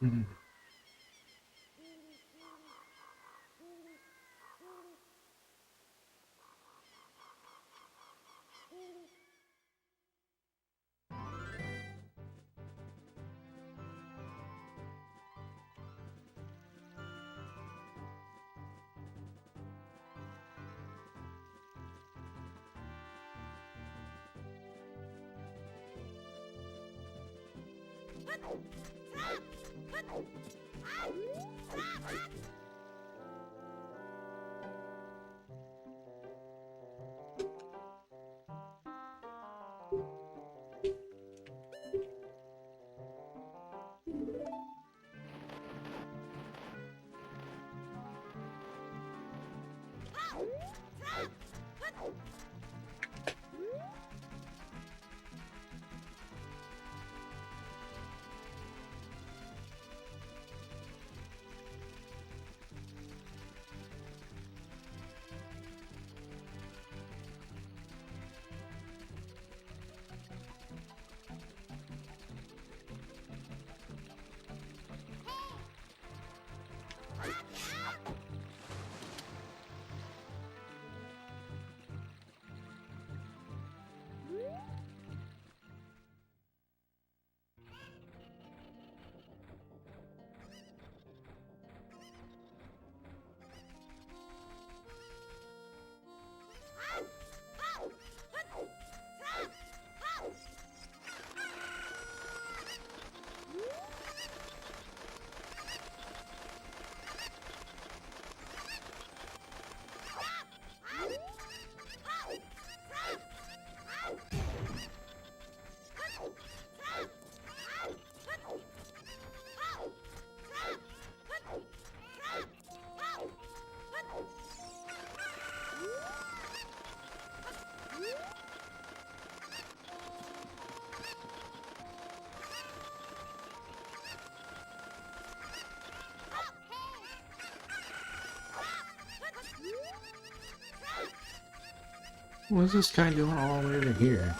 음. What's this guy doing all the way over here?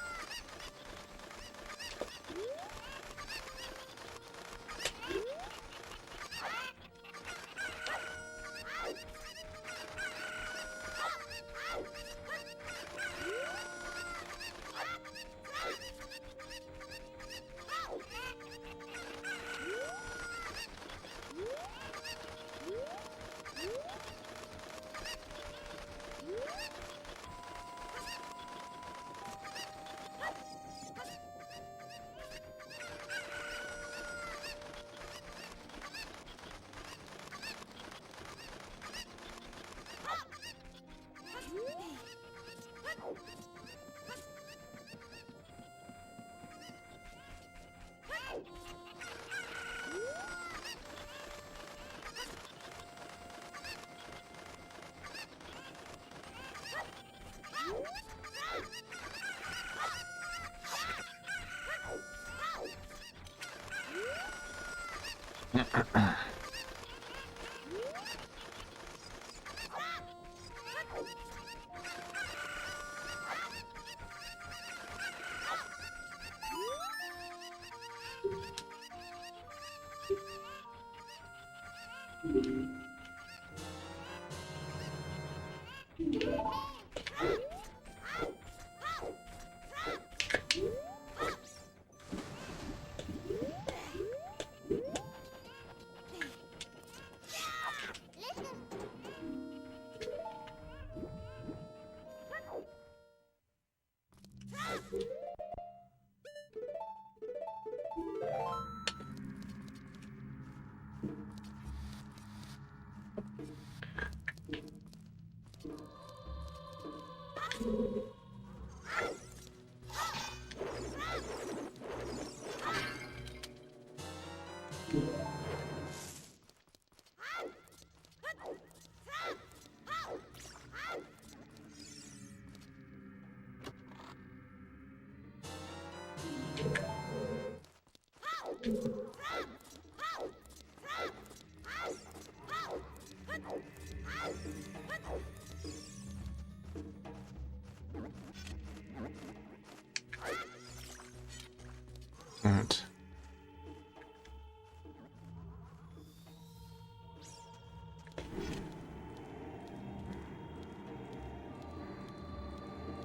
That.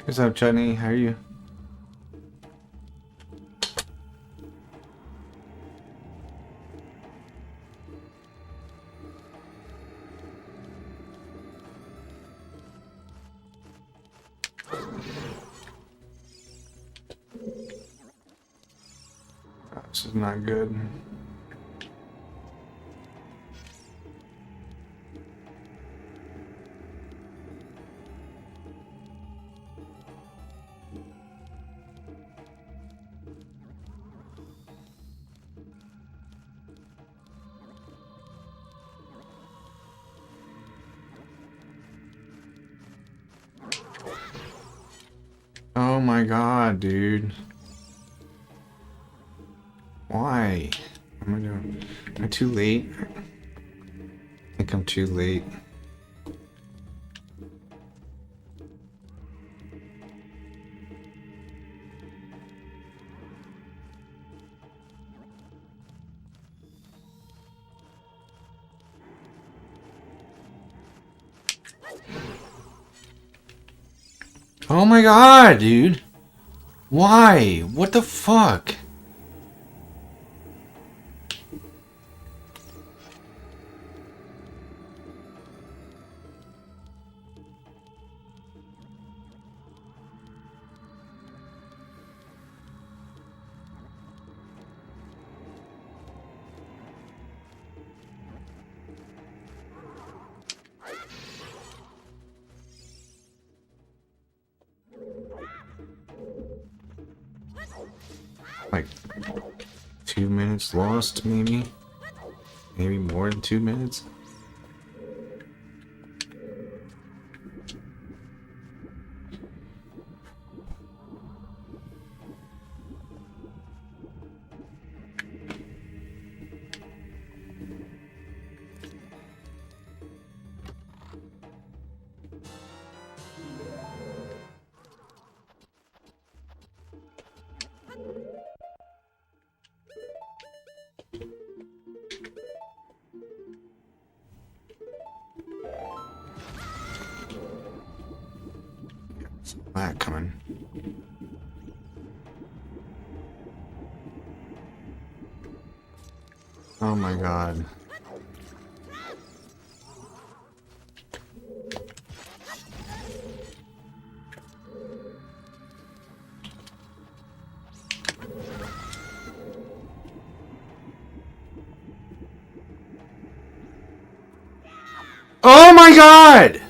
What's up, Chutney? How are you? This is not good. Oh my god, dude. Why? Am I doing? Am I too late? I think I'm too late. Oh my god, dude. Why? What the fuck? Like 2 minutes lost, maybe? Maybe more than 2 minutes? that coming. Oh my god. Oh my god!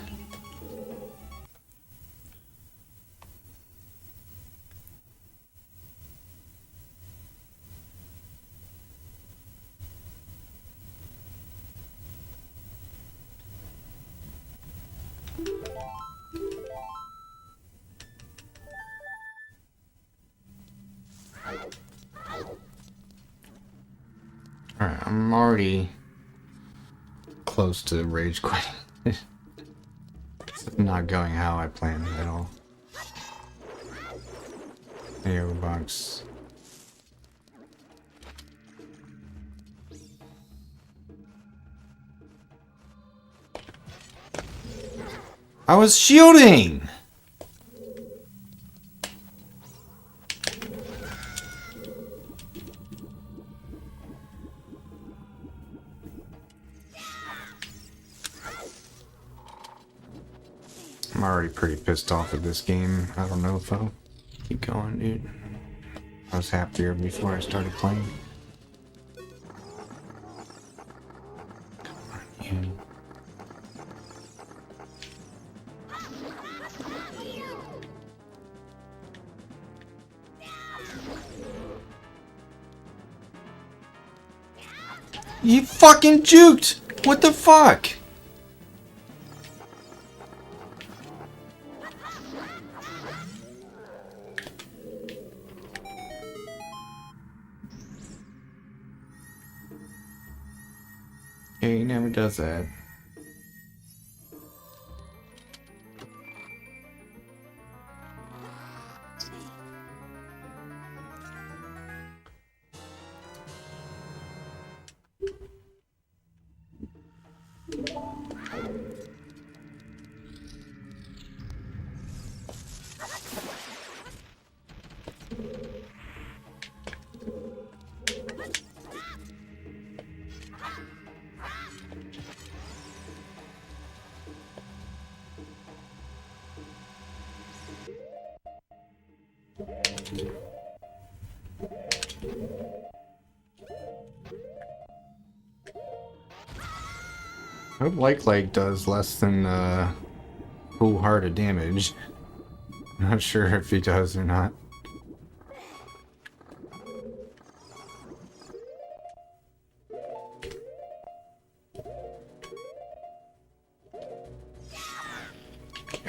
Alright, I'm already close to rage quitting. It's not going how I planned at all. AO box. I was shielding! I'm already pretty pissed off at this game. I don't know if I'll keep going, dude. I was happier before I started playing. Come on, you. You fucking juked! What the fuck? Yeah, he never does that. I hope Like does less than full heart of damage. I'm not sure if he does or not.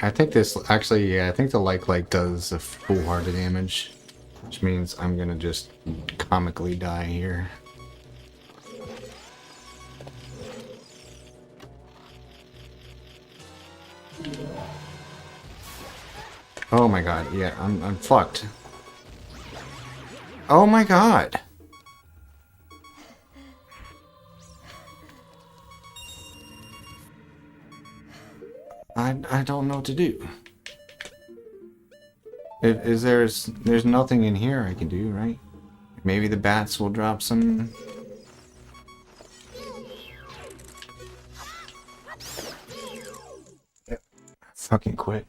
I think this actually, yeah, I think the like does a full heart of damage, which means I'm gonna just comically die here. Oh my god, yeah, I'm fucked. Oh my god. I don't know what to do. There's nothing in here I can do, right? Maybe the bats will drop some. Fucking quit.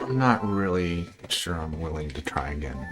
I'm not really sure I'm willing to try again.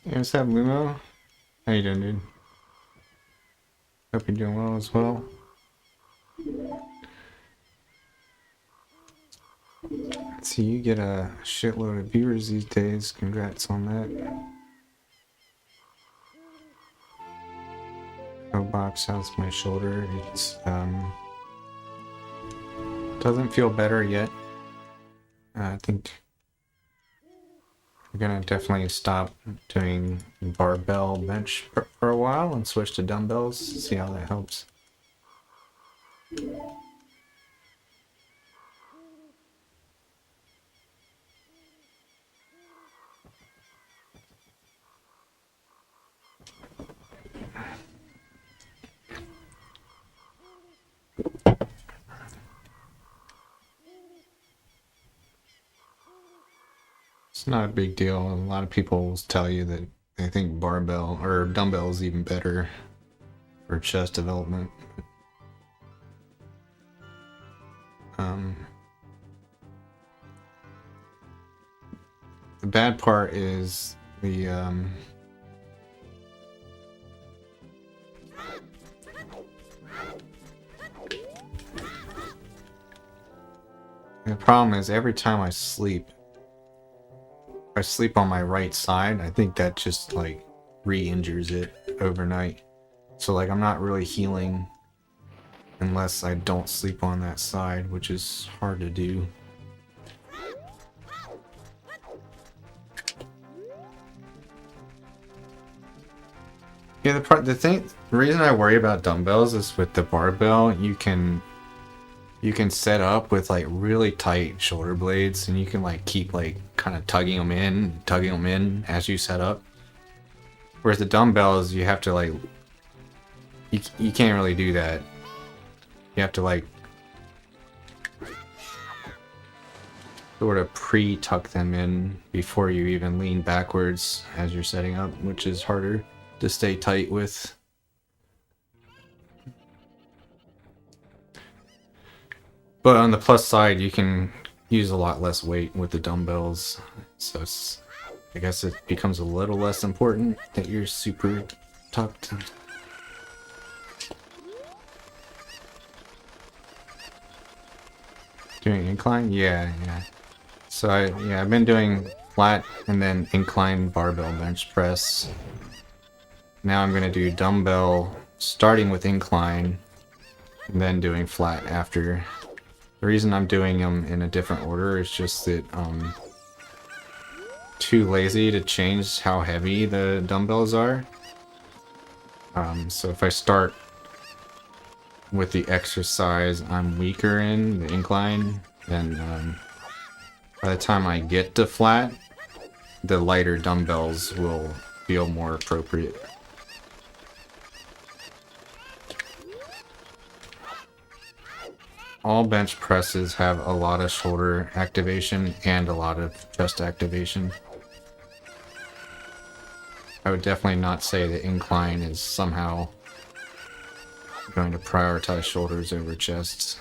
Hey, what's up, Lumo? How you doing, dude? Hope you're doing well as well. See, you get a shitload of viewers these days. Congrats on that. Oh, box, how's my shoulder? It's doesn't feel better yet. I think we're gonna definitely stop doing barbell bench for a while and switch to dumbbells. See how that helps. It's not a big deal. A lot of people will tell you that they think barbell or dumbbell is even better for chest development. The bad part is the problem is every time I sleep on my right side, I think that just like re-injures it overnight. So like I'm not really healing unless I don't sleep on that side, which is hard to do. Yeah, the reason I worry about dumbbells is with the barbell, you can set up with like really tight shoulder blades, and you can like keep like kind of tugging them in as you set up. Whereas the dumbbells, you have to like you can't really do that. You have to like sort of pre-tuck them in before you even lean backwards as you're setting up, which is harder to stay tight with. But on the plus side, you can use a lot less weight with the dumbbells, so I guess it becomes a little less important that you're super tucked. Doing incline? Yeah, yeah. So I've been doing flat and then incline barbell bench press. Now I'm gonna do dumbbell starting with incline and then doing flat after. The reason I'm doing them in a different order is just that too lazy to change how heavy the dumbbells are. So if I start with the exercise I'm weaker in, the incline, then by the time I get to flat, the lighter dumbbells will feel more appropriate. All bench presses have a lot of shoulder activation and a lot of chest activation. I would definitely not say that incline is somehow going to prioritize shoulders over chests.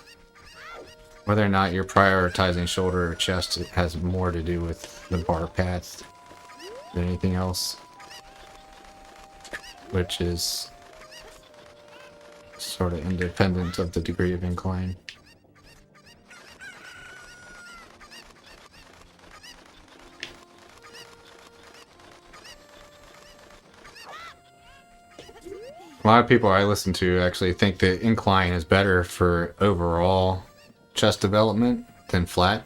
Whether or not you're prioritizing shoulder or chest, it has more to do with the bar path than anything else, which is sort of independent of the degree of incline. A lot of people I listen to actually think that incline is better for overall chest development than flat.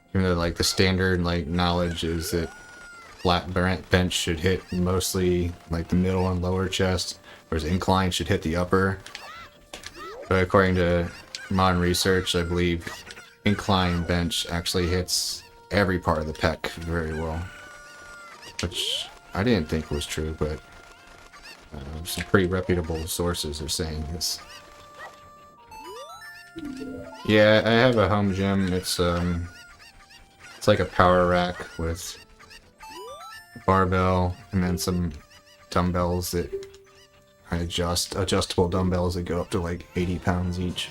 Even though like the standard like knowledge is that flat bench should hit mostly like the middle and lower chest, whereas incline should hit the upper. But according to modern research, I believe incline bench actually hits every part of the pec very well, which I didn't think was true, but some pretty reputable sources are saying this. Yeah, I have a home gym. It's like a power rack with barbell and then some dumbbells that I adjustable dumbbells that go up to like 80 pounds each.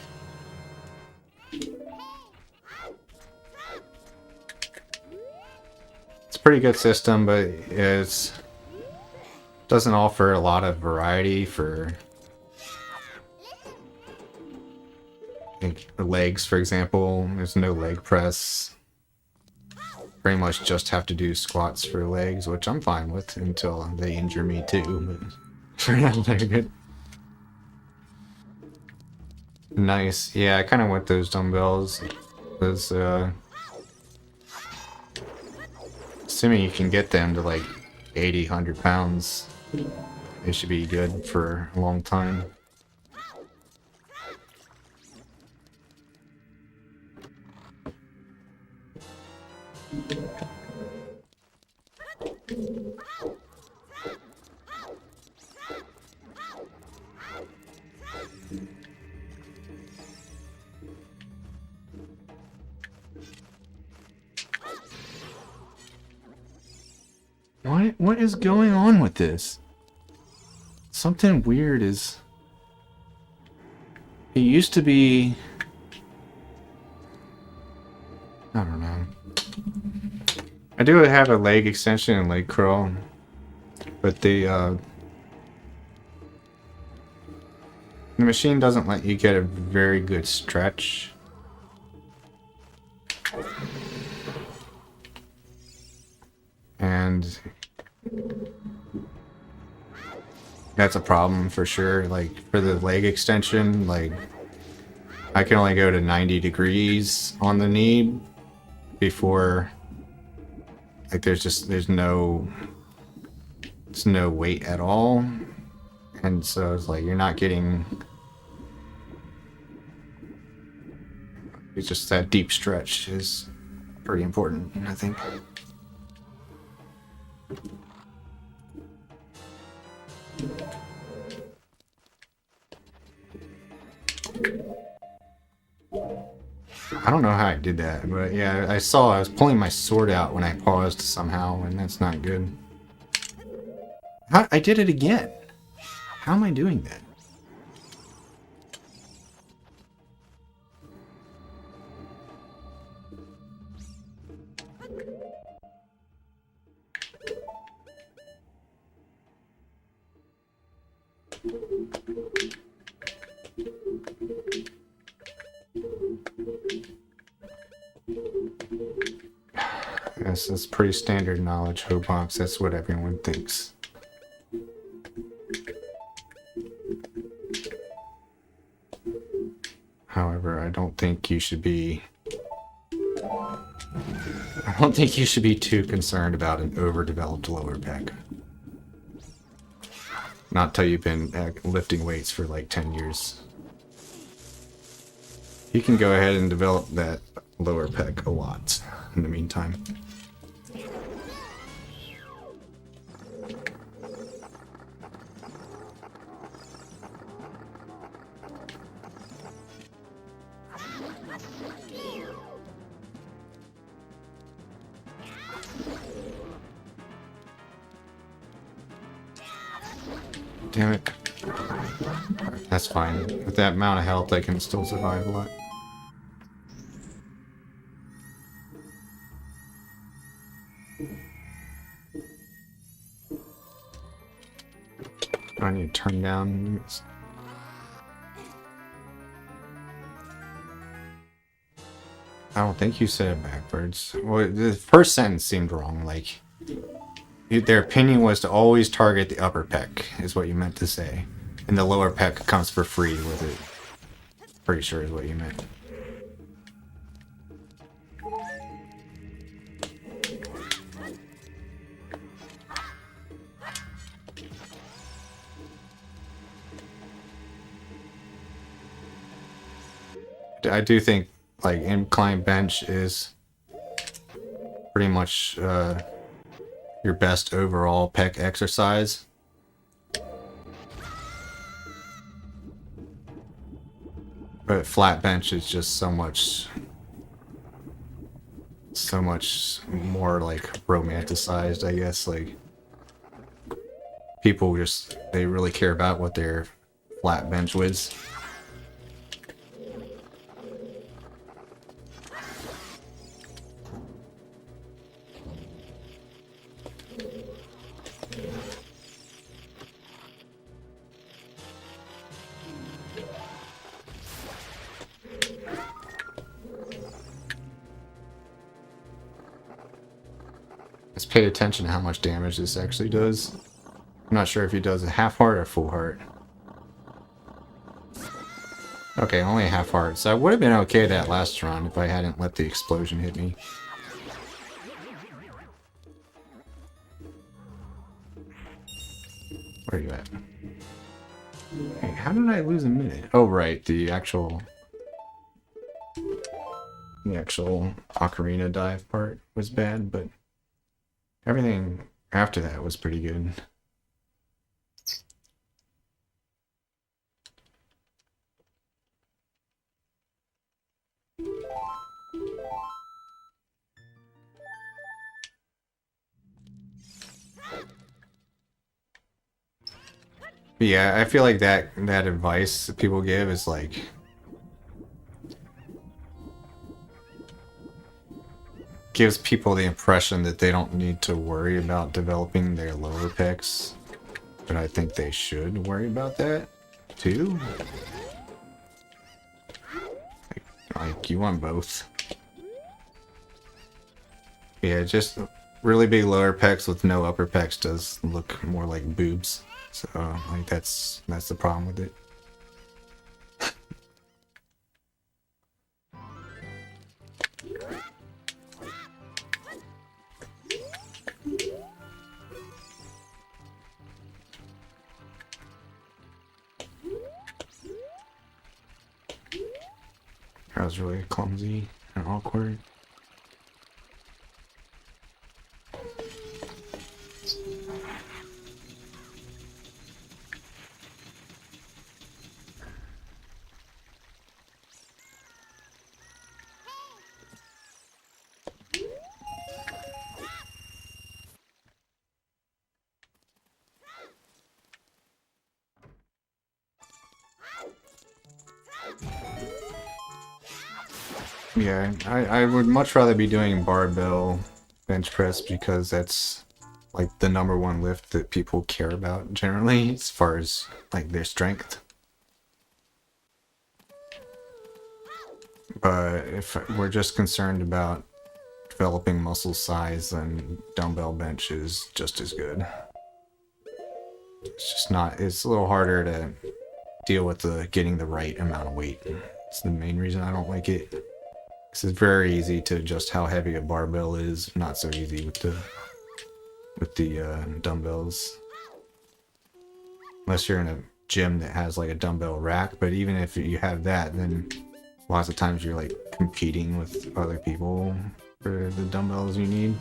It's a pretty good system, but it's doesn't offer a lot of variety for legs, for example. There's no leg press. Pretty much just have to do squats for legs, which I'm fine with until they injure me too, but for now they're good. Nice. Yeah, I kind of want those dumbbells. Those, assuming you can get them to like 80, 100 pounds, they should be good for a long time. What is going on with this? Something weird is... It used to be... I don't know. I do have a leg extension and leg curl, but the machine doesn't let you get a very good stretch. And that's a problem for sure. Like for the leg extension, like I can only go to 90 degrees on the knee before like there's no weight at all. And so it's like you're not getting it's just that deep stretch is pretty important, I think. I don't know how I did that, but yeah, I saw I was pulling my sword out when I paused somehow, and that's not good. I did it again. How am I doing that? That's pretty standard knowledge, Hobox. That's what everyone thinks. However, I don't think you should be too concerned about an overdeveloped lower pec. Not till you've been lifting weights for like 10 years. You can go ahead and develop that lower pec a lot in the meantime. Damn it. That's fine. With that amount of health, I can still survive a lot. I need to turn down. I don't think you said it backwards. Well, the first sentence seemed wrong. Like, their opinion was to always target the upper pec, is what you meant to say. And the lower pec comes for free with it. Pretty sure is what you meant. I do think, like, incline bench is pretty much your best overall pec exercise. But flat bench is just so much more like romanticized, I guess. Like, people just, they really care about what their flat bench was. Let's pay attention to how much damage this actually does. I'm not sure if he does a half heart or full heart. Okay, only a half heart. So I would have been okay that last round if I hadn't let the explosion hit me. Where are you at? Hey, how did I lose a minute? Oh, right, the actual ocarina dive part was bad, but everything after that was pretty good. But yeah, I feel like that advice that people give is like, gives people the impression that they don't need to worry about developing their lower pecs, but I think they should worry about that too. Like you want both. Yeah, just really big lower pecs with no upper pecs does look more like boobs. So like that's the problem with it. That was really clumsy and awkward. Yeah, I would much rather be doing barbell bench press because that's like the #1 lift that people care about generally as far as like their strength. But if we're just concerned about developing muscle size, then dumbbell bench is just as good. It's just not, it's a little harder to deal with the getting the right amount of weight. It's the main reason I don't like it. Because it's very easy to adjust how heavy a barbell is, not so easy with the dumbbells. Unless you're in a gym that has like a dumbbell rack, but even if you have that, then lots of times you're like competing with other people for the dumbbells you need.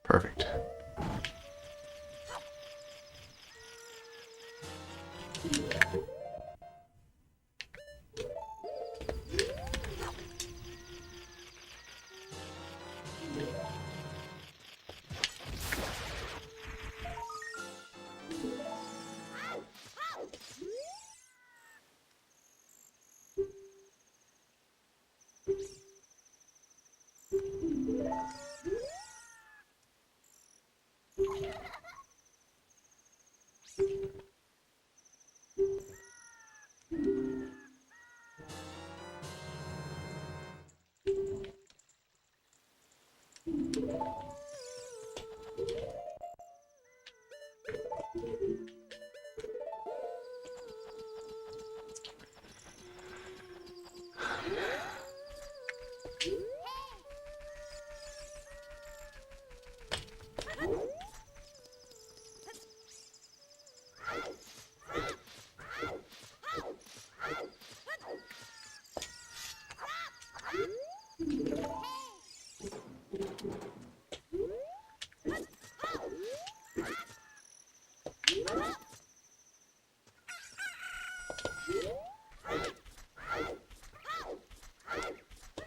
Perfect.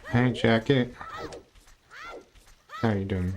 Hey, Jacket. How you doing?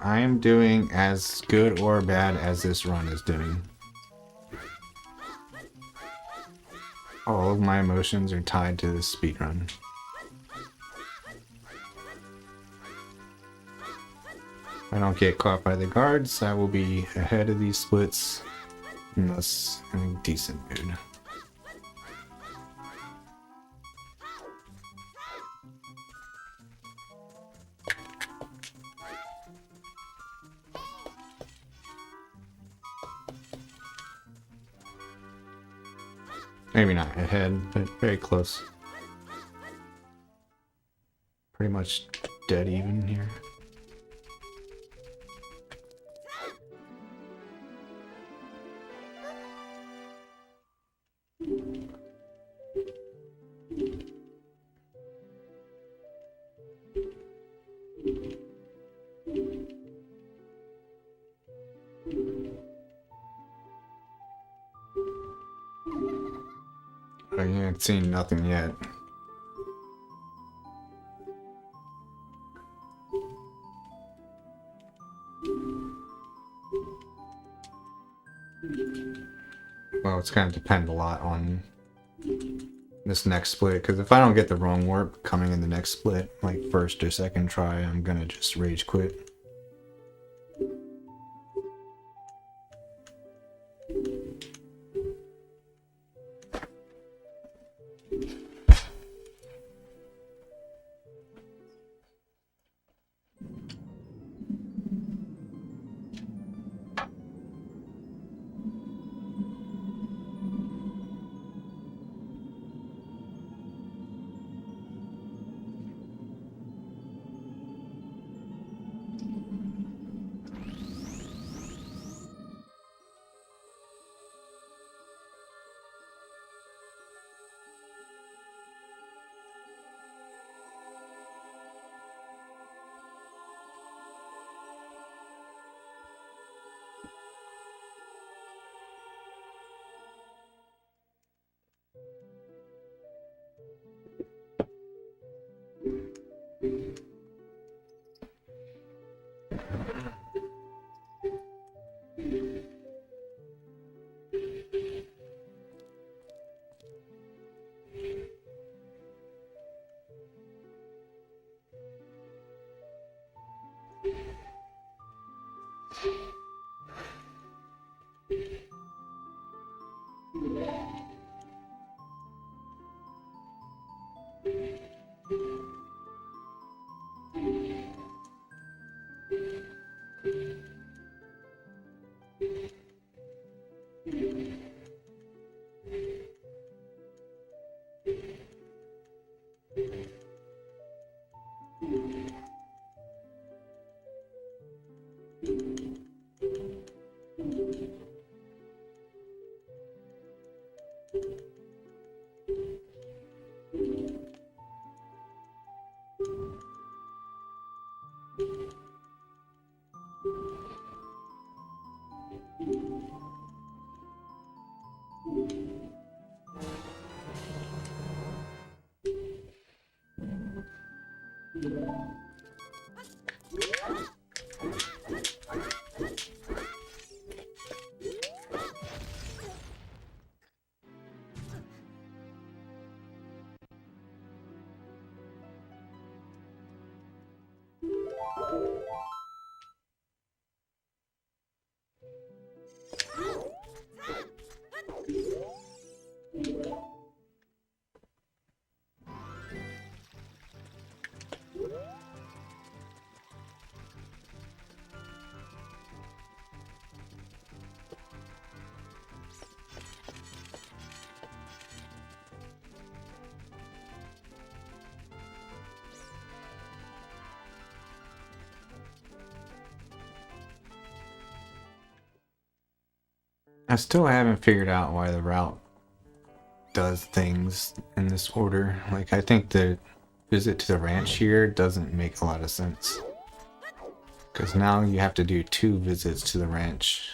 I am doing as good or bad as this run is doing. All of my emotions are tied to this speedrun. If I don't get caught by the guards, I will be ahead of these splits in thus in a decent mood. Maybe not ahead, but very close. Pretty much dead even here. I ain't seen nothing yet. Well, it's going to depend a lot on this next split, because if I don't get the wrong warp coming in the next split, like first or second try, I'm gonna just rage quit. I still haven't figured out why the route does things in this order. Like, I think the visit to the ranch here doesn't make a lot of sense. Because now you have to do 2 visits to the ranch.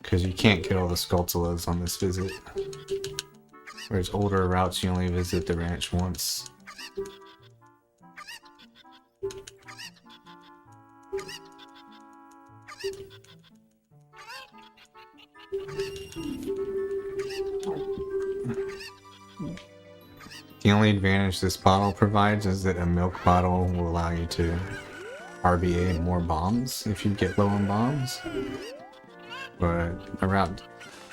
Because you can't get all the Skulltulas on this visit. Whereas older routes, you only visit the ranch once. The only advantage this bottle provides is that a milk bottle will allow you to RBA more bombs if you get low on bombs. But a route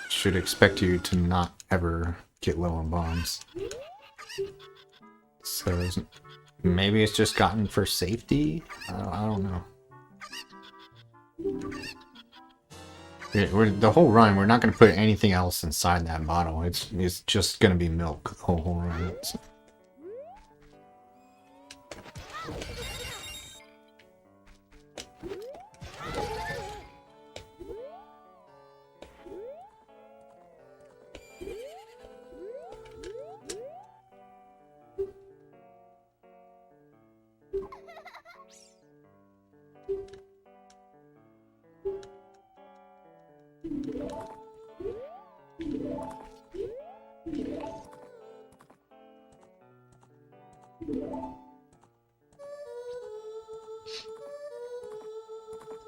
should expect you to not ever get low on bombs. So maybe it's just gotten for safety? I don't know. The whole run, we're not going to put anything else inside that bottle. It's just going to be milk the whole run. So.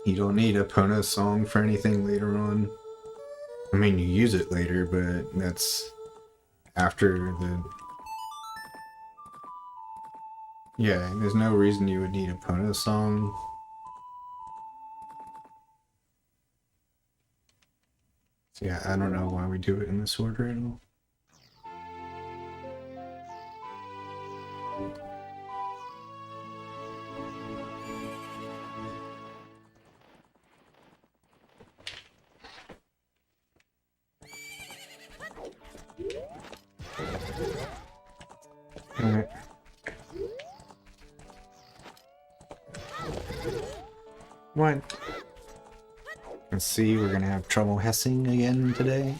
You don't need a Pona song for anything later on. I mean, you use it later, but that's after the... Yeah, there's no reason you would need a Pono song. So yeah, I don't know why we do it in this order at all. Alright. What? Let's see, we're gonna have trouble hessing again today.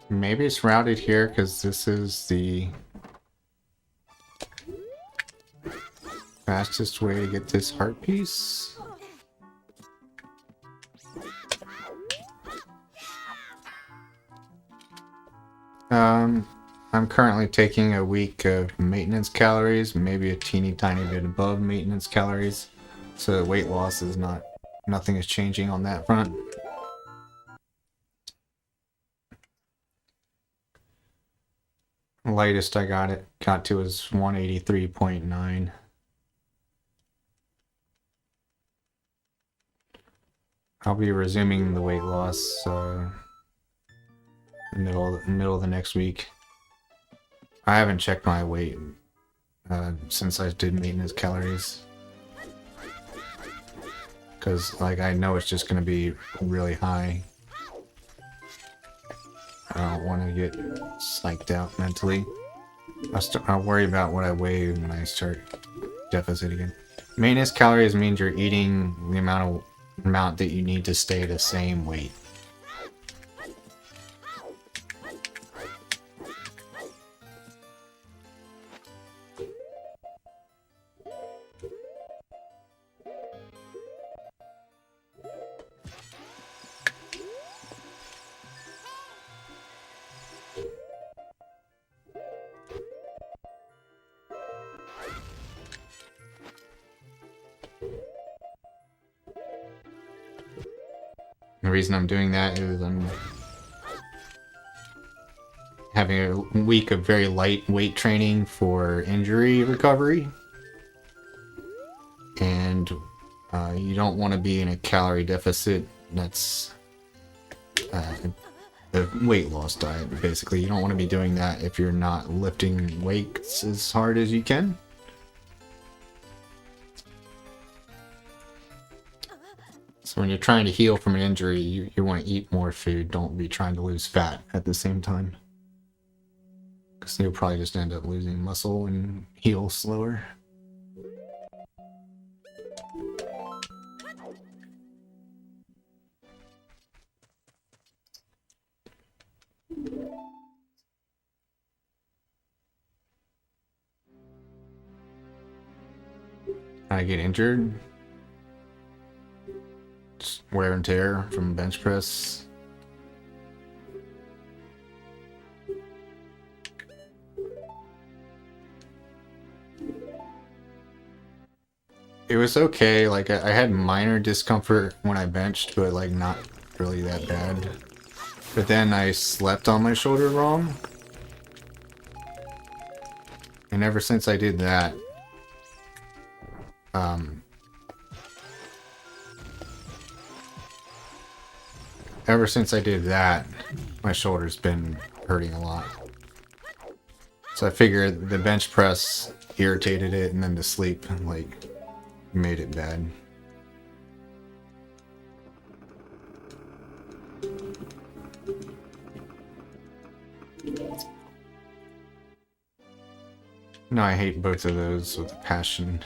Maybe it's routed here because this is the fastest way to get this heart piece. I'm currently taking a week of maintenance calories, maybe a teeny tiny bit above maintenance calories, so weight loss is nothing is changing on that front. The latest I got to was 183.9. I'll be resuming the weight loss middle of the next week. I haven't checked my weight since I did maintenance calories, because like I know it's just gonna be really high. I don't want to get psyched out mentally. I'll worry about what I weigh when I start deficit again. Maintenance calories means you're eating the amount that you need to stay the same weight. The reason I'm doing that is I'm having a week of very light weight training for injury recovery. And you don't want to be in a calorie deficit. That's the weight loss diet, basically. You don't want to be doing that if you're not lifting weights as hard as you can. So when you're trying to heal from an injury, you want to eat more food. Don't be trying to lose fat at the same time, because you'll probably just end up losing muscle and heal slower. I get injured. Just wear and tear from bench press. It was okay, like I had minor discomfort when I benched, but like not really that bad. But then I slept on my shoulder wrong. And ever since I did that, my shoulder's been hurting a lot. So I figured the bench press irritated it, and then the sleep like made it bad. No, I hate both of those with a passion.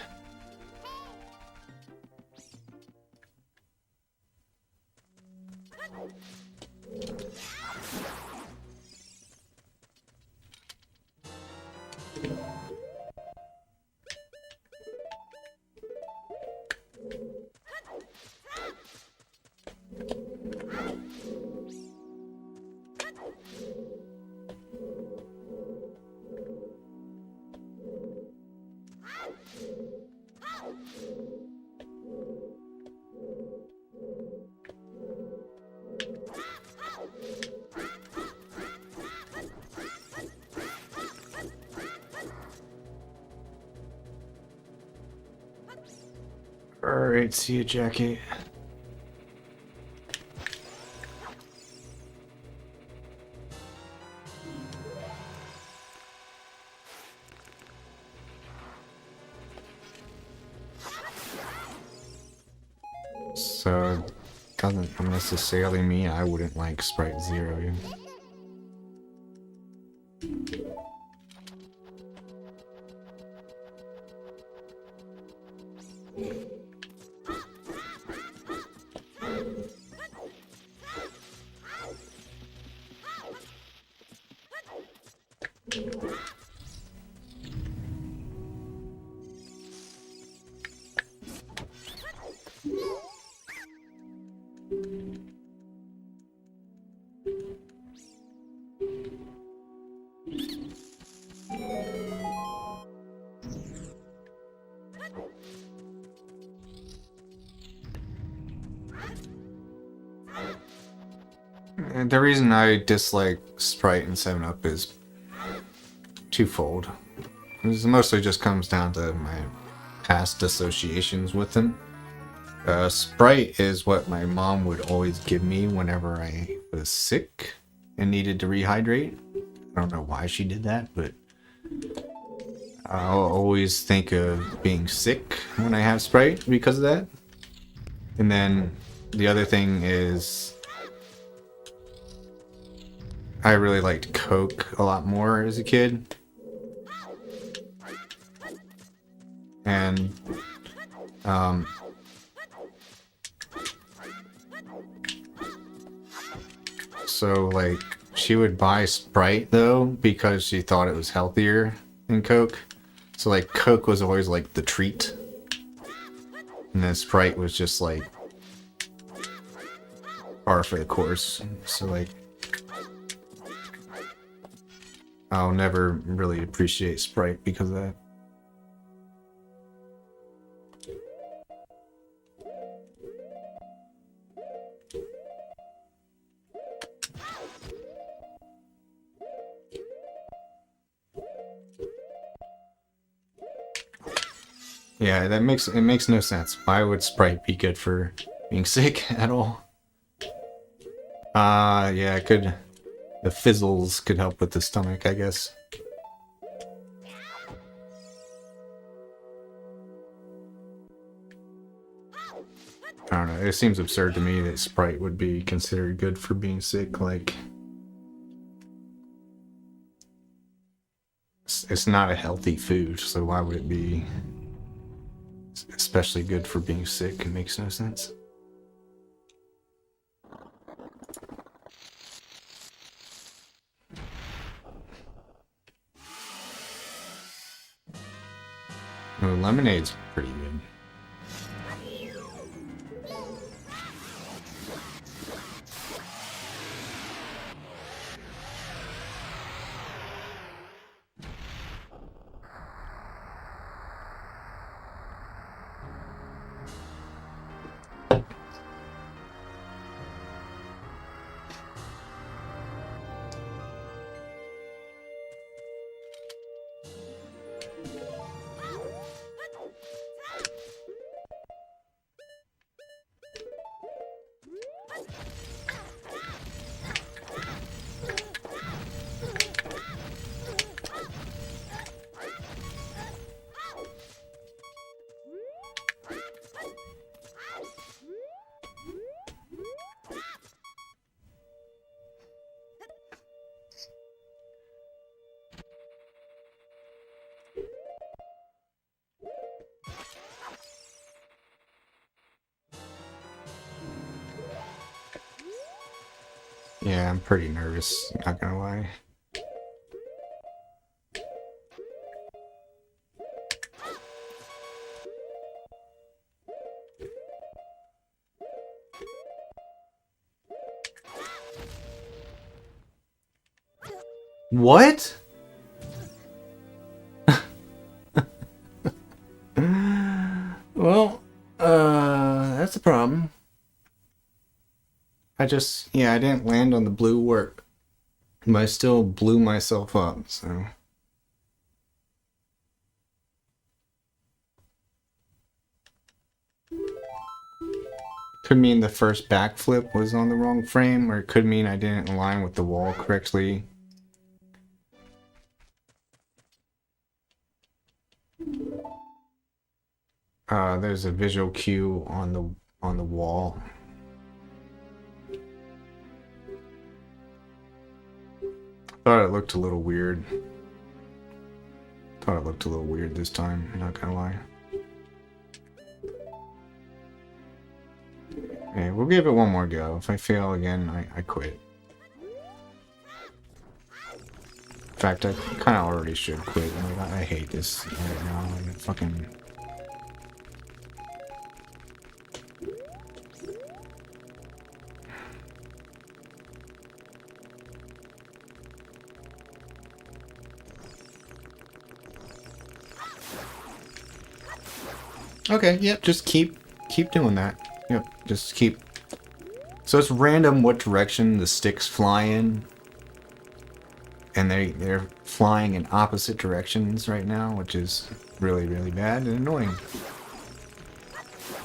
Alright, see you, Jackie. So, doesn't necessarily mean I wouldn't like Sprite Zero. The reason I dislike Sprite and 7-Up is twofold. It mostly just comes down to my past associations with them. Sprite is what my mom would always give me whenever I was sick and needed to rehydrate. I don't know why she did that, but I'll always think of being sick when I have Sprite because of that. And then the other thing is I really liked Coke a lot more as a kid. And so like she would buy Sprite though because she thought it was healthier than Coke. So like Coke was always like the treat. And then Sprite was just like par for the course. So like I'll never really appreciate Sprite because of that. Yeah, it makes no sense. Why would Sprite be good for being sick at all? Yeah, it could. The fizzles could help with the stomach, I guess. I don't know. It seems absurd to me that Sprite would be considered good for being sick. Like, it's not a healthy food, so why would it be especially good for being sick? It makes no sense. Oh, lemonade's pretty good. Yeah, I'm pretty nervous, not gonna lie. What? Well, that's a problem. Yeah, I didn't land on the blue warp, but I still blew myself up, so. Could mean the first backflip was on the wrong frame, or it could mean I didn't align with the wall correctly. There's a visual cue on the wall. Thought it looked a little weird. Thought it looked a little weird this time, not gonna lie. Okay, we'll give it one more go. If I fail again, I quit. In fact, I kind of already should quit. Like, I hate this right now. Like, fucking... Okay, yep, just keep doing that. Yep, just keep. So it's random what direction the sticks fly in. And they're flying in opposite directions right now, which is really, really bad and annoying.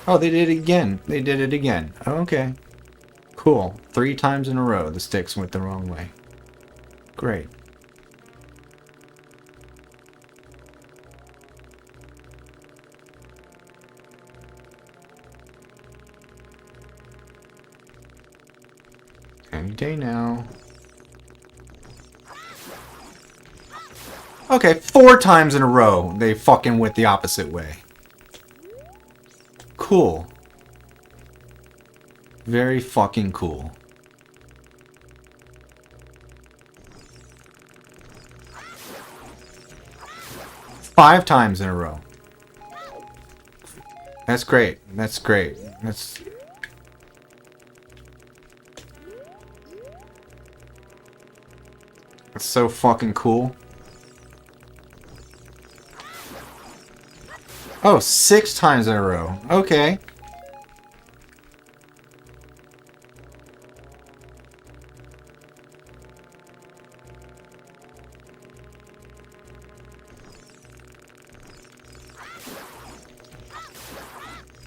Oh, they did it again. They did it again. Okay. Cool. 3 times in a row the sticks went the wrong way. Great. Any day now. Okay, 4 times in a row they fucking went the opposite way. Cool. Very fucking cool. Five times in a row. That's great. That's great. That's so fucking cool. Oh, 6 times in a row. Okay.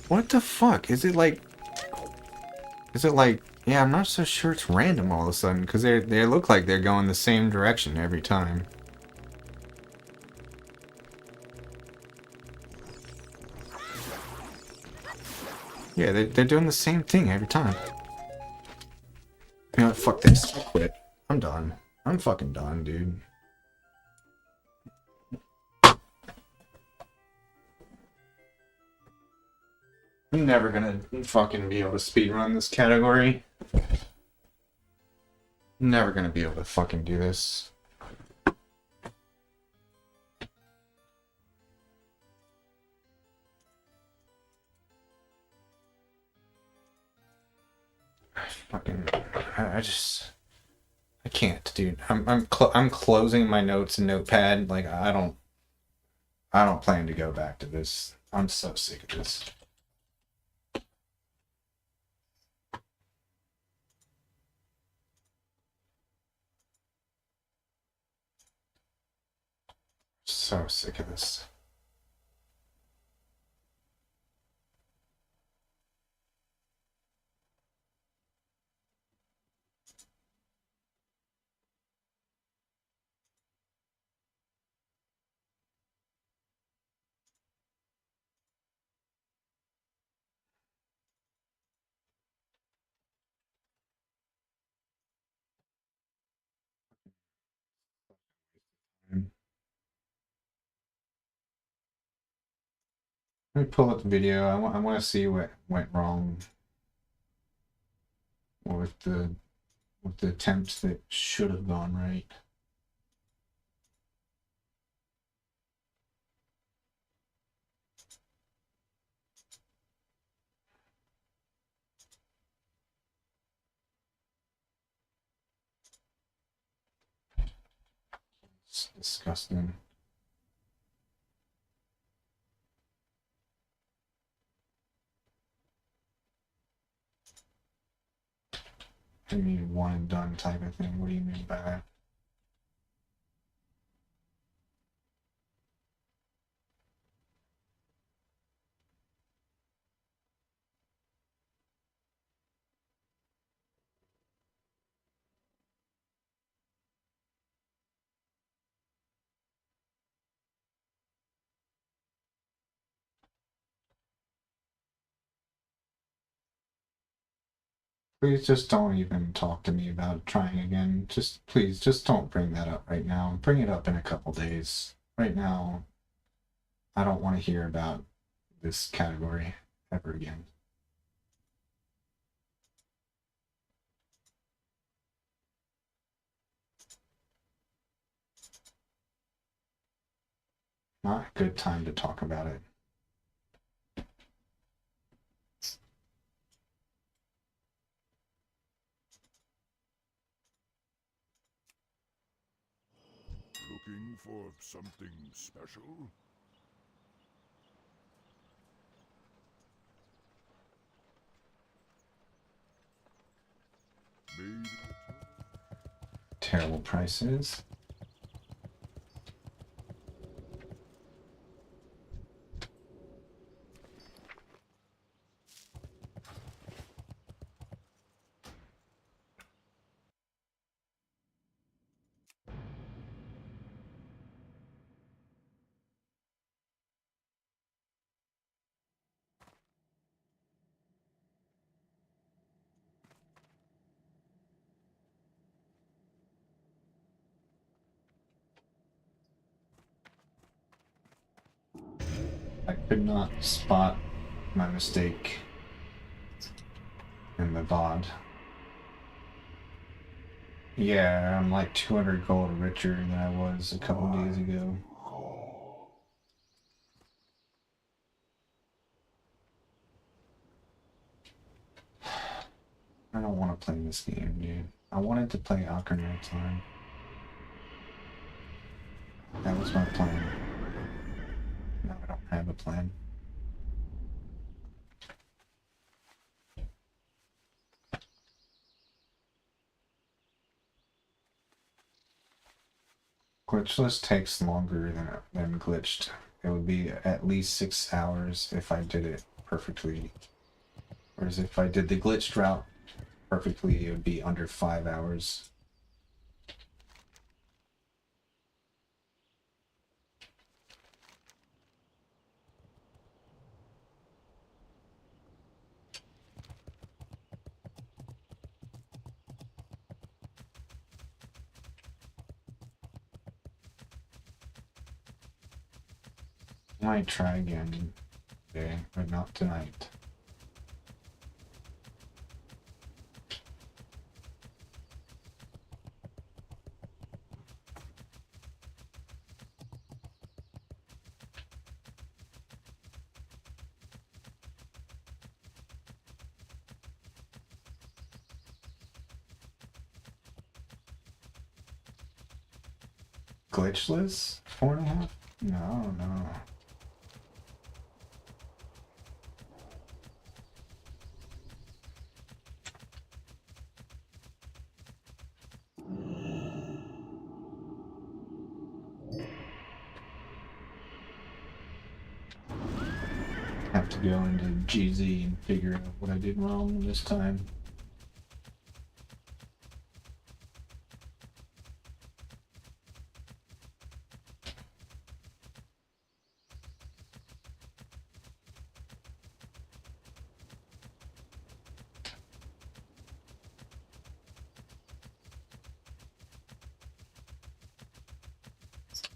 What the fuck? Is it like... Yeah, I'm not so sure it's random all of a sudden, because they look like they're going the same direction every time. Yeah, they're doing the same thing every time. You know what? Fuck this. I quit. I'm done. I'm fucking done, dude. I'm never gonna fucking be able to speedrun this category. Never gonna be able to fucking do this. I can't, dude. I'm closing my notes and notepad. Like I don't plan to go back to this. I'm so sick of this. So sick of this. Let me pull up the video. I want to see what went wrong with the attempts that should have gone right. It's disgusting. I mean, one and done type of thing. What do you mean by that? Please just don't even talk to me about trying again. Just please, just don't bring that up right now. Bring it up in a couple days. Right now, I don't want to hear about this category ever again. Not a good time to talk about it. Looking for something special? Maybe Terrible prices. I could not spot my mistake in the VOD. Yeah, I'm like 200 gold richer than I was a couple days ago. I don't want to play this game, dude. I wanted to play Ocarina of Time. That was my plan. Now I don't have a plan. Glitchless takes longer than glitched. It would be at least 6 hours if I did it perfectly. Whereas if I did the glitched route perfectly, it would be under 5 hours. I might try again today, but not tonight. Glitchless? 4.5? No, no. Have to go into GZ and figure out what I did wrong this time.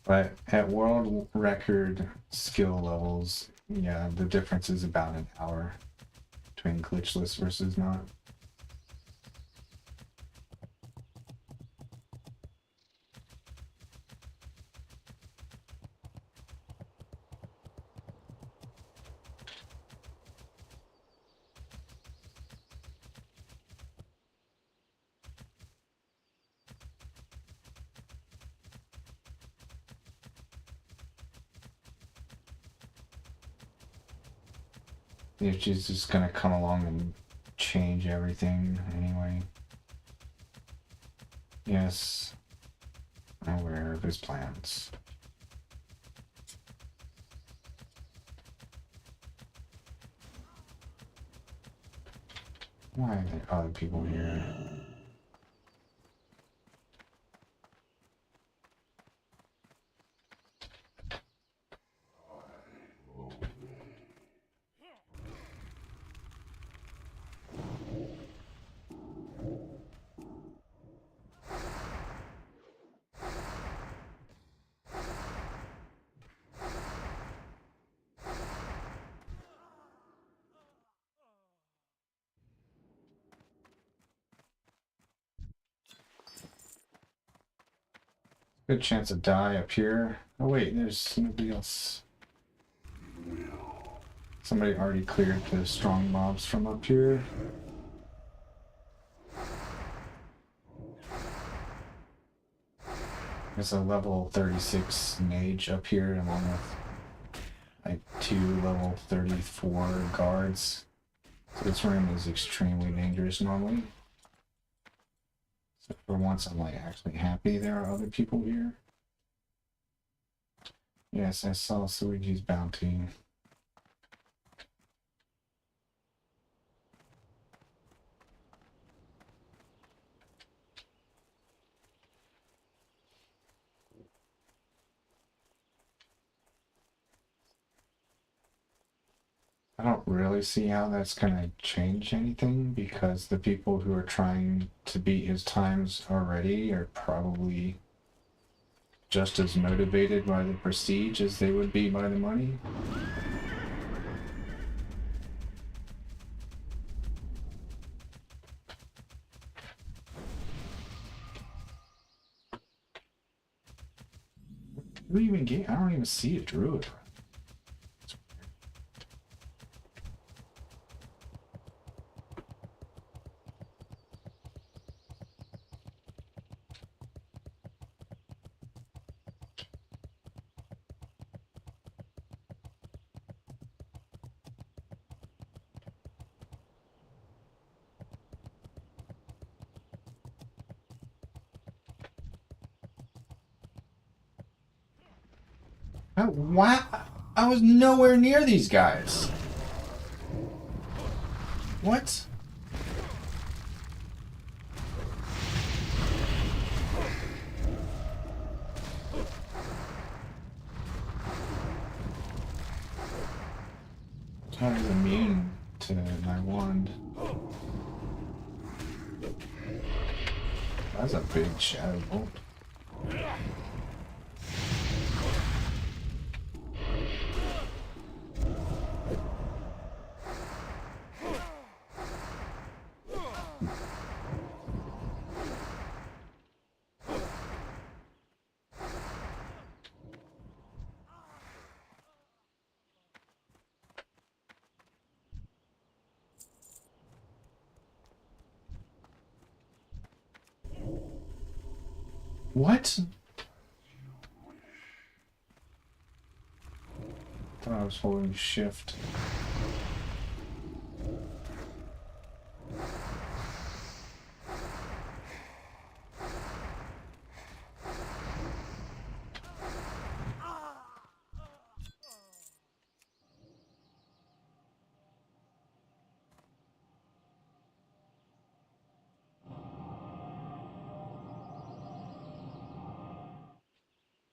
But at world record skill levels, yeah, the difference is about an hour between glitchless versus not. If she's just gonna come along and change everything anyway. Yes, I'm aware of his plans. Why are there other people here? Good chance to die up here. Oh wait, there's nobody else. Somebody already cleared the strong mobs from up here. There's a level 36 mage up here along with like 2 level 34 guards. So this room is extremely dangerous normally. So for once I'm like actually happy there are other people here. Yes, I saw Suiji's bounty. I don't really see how that's gonna change anything because the people who are trying to beat his times already are probably just as motivated by the prestige as they would be by the money. Who even get? I don't even see a druid. What? I was nowhere near these guys. What? I was immune to my wand. That's a big shadow bolt. What? Thought I was holding shift.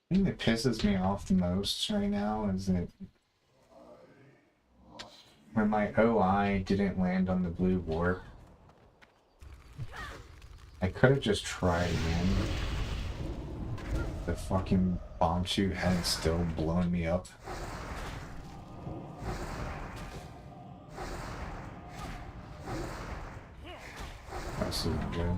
The thing that pisses me off the most right now is that when my OI didn't land on the blue warp, I could have just tried again. The fucking bomb shoot hadn't still blown me up. That's so good.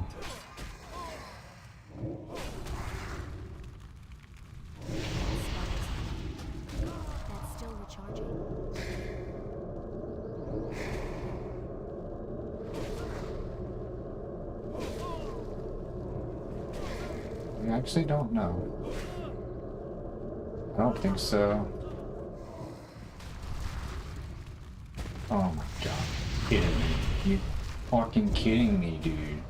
That's still recharging. I actually don't know. I don't think so. Oh my god. Kidding me. You fucking kidding me, dude.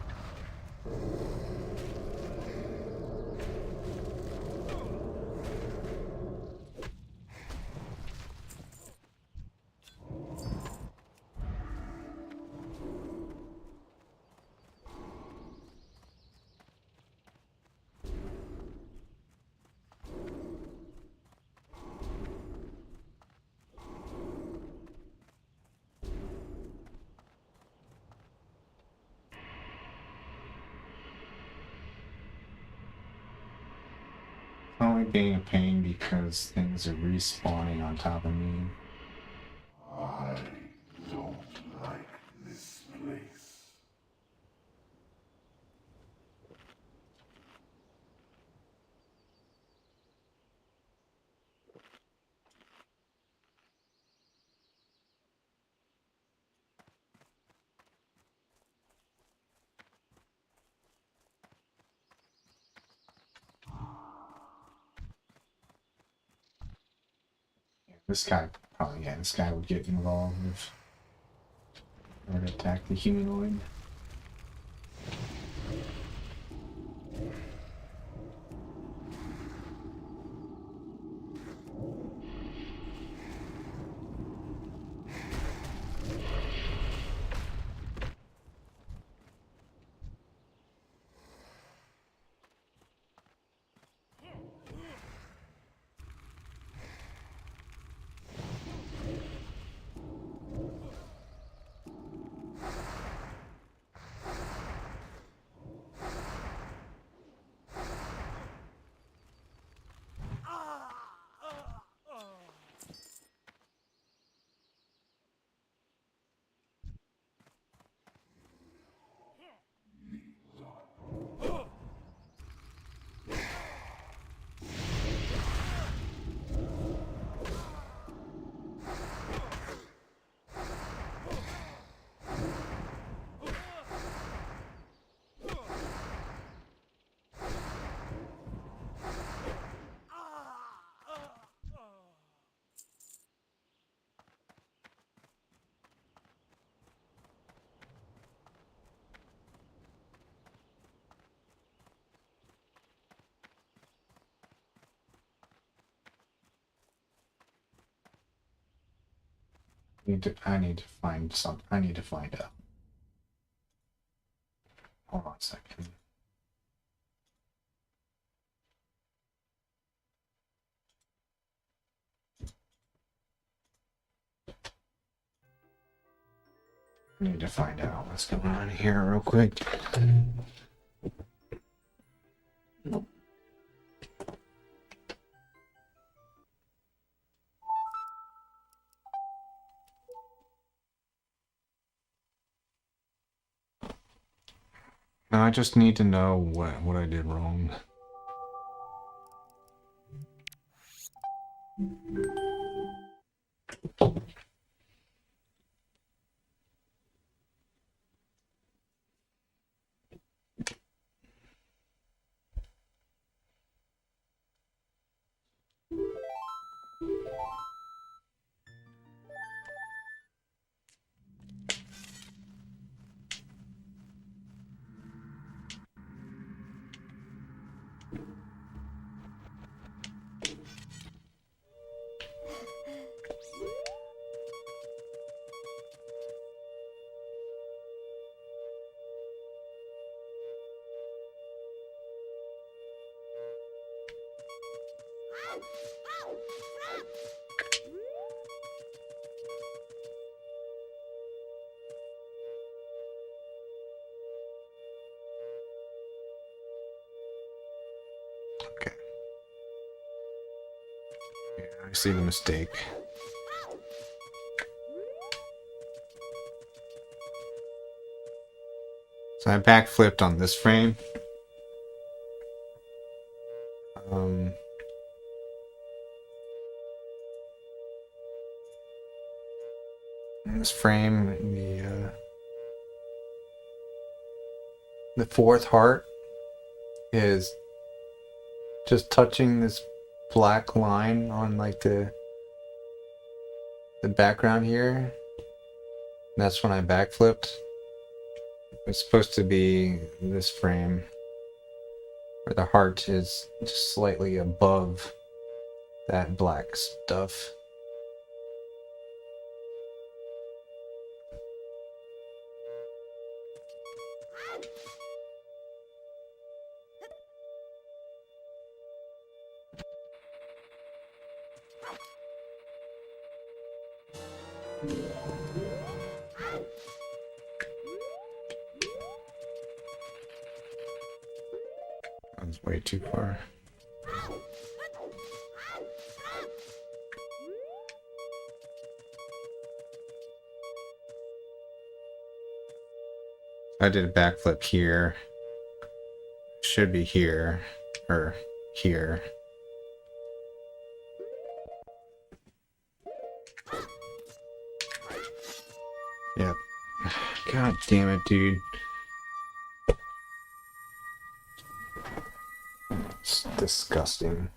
Only being a pain because things are respawning on top of me. I don't like this place. This guy probably, yeah, this guy would get involved if I were to attack the humanoid. I need to find some. I need to find out. Hold on a second. I need to find out what's going on here real quick. No, I just need to know what I did wrong. Okay. Yeah, I see the mistake. So I backflipped on this frame. This frame, the fourth heart is just touching this black line on like the background here. That's when I backflipped. It's supposed to be this frame where the heart is just slightly above that black stuff. That was way too far. I did a backflip here. Should be here. Or here. Yep. God damn it, dude. It's disgusting.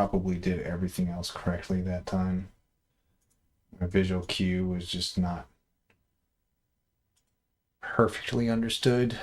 probably did everything else correctly that time. My visual cue was just not perfectly understood.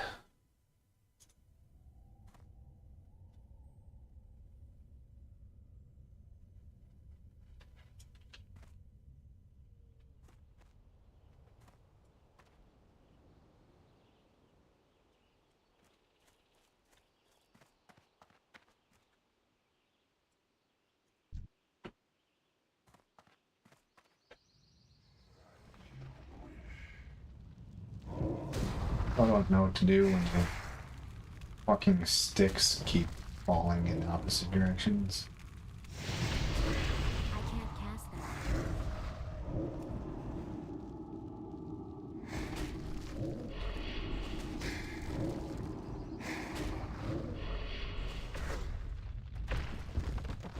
I don't know what to do when the fucking sticks keep falling in opposite directions. I can't cast that.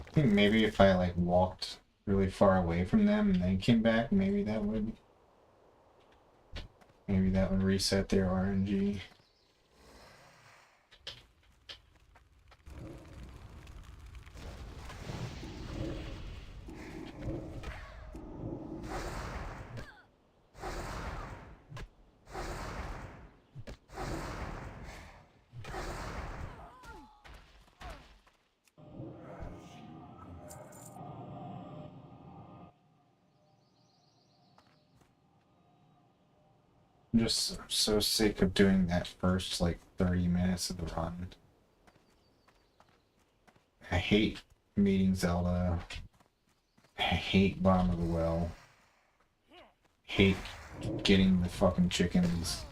I think maybe if I like walked really far away from them and then came back, maybe that would reset their RNG. I'm just so sick of doing that first like 30 minutes of the run. I hate meeting Zelda. I hate bottom of the well. Hate getting the fucking chickens.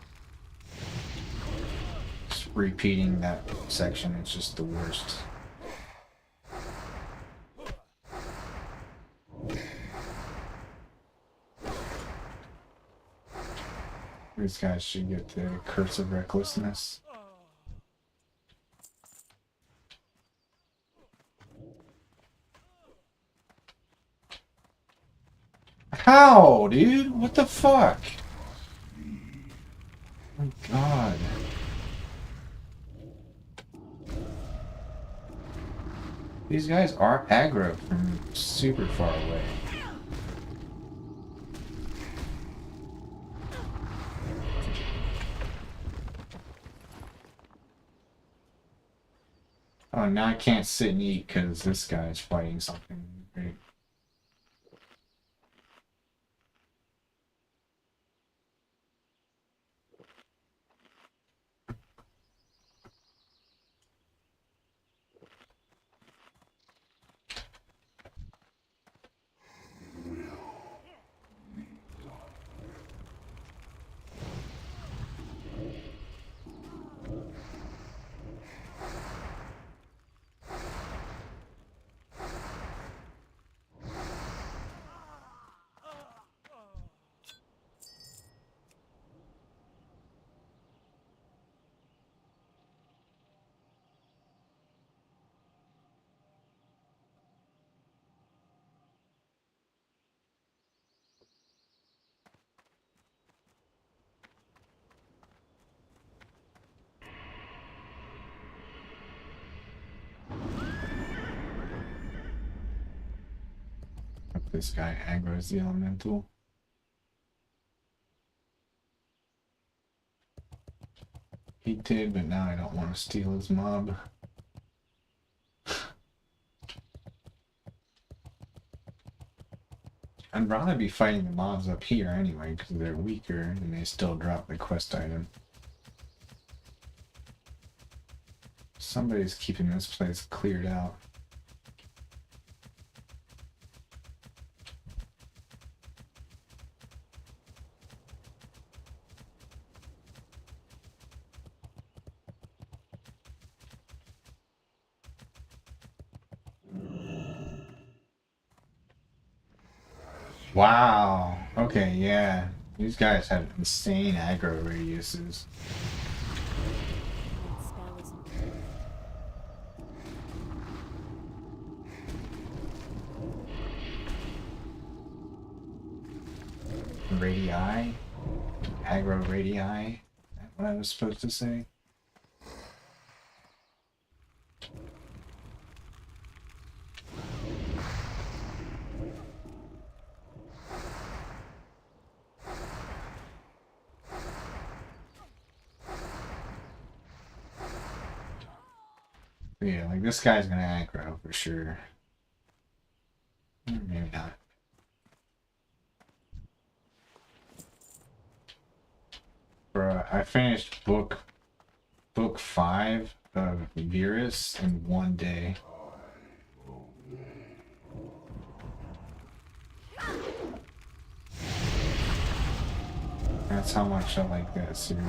Just repeating that section, it's just the worst. These guys should get the Curse of Recklessness. How, dude? What the fuck? Oh my god. These guys are aggro from super far away. Oh, now I can't sit and eat because this guy's fighting something. Great. This guy aggro's the elemental. He did, but now I don't want to steal his mob. I'd rather be fighting the mobs up here anyway, because they're weaker and they still drop the quest item. Somebody's keeping this place cleared out. Wow. Okay, yeah. These guys have insane aggro radiuses. That spell isn't good. Radii? Aggro radii? Is that what I was supposed to say? Yeah, like this guy's gonna aggro for sure. Maybe not. Bro, I finished book 5 of Virus in one day. That's how much I like that series.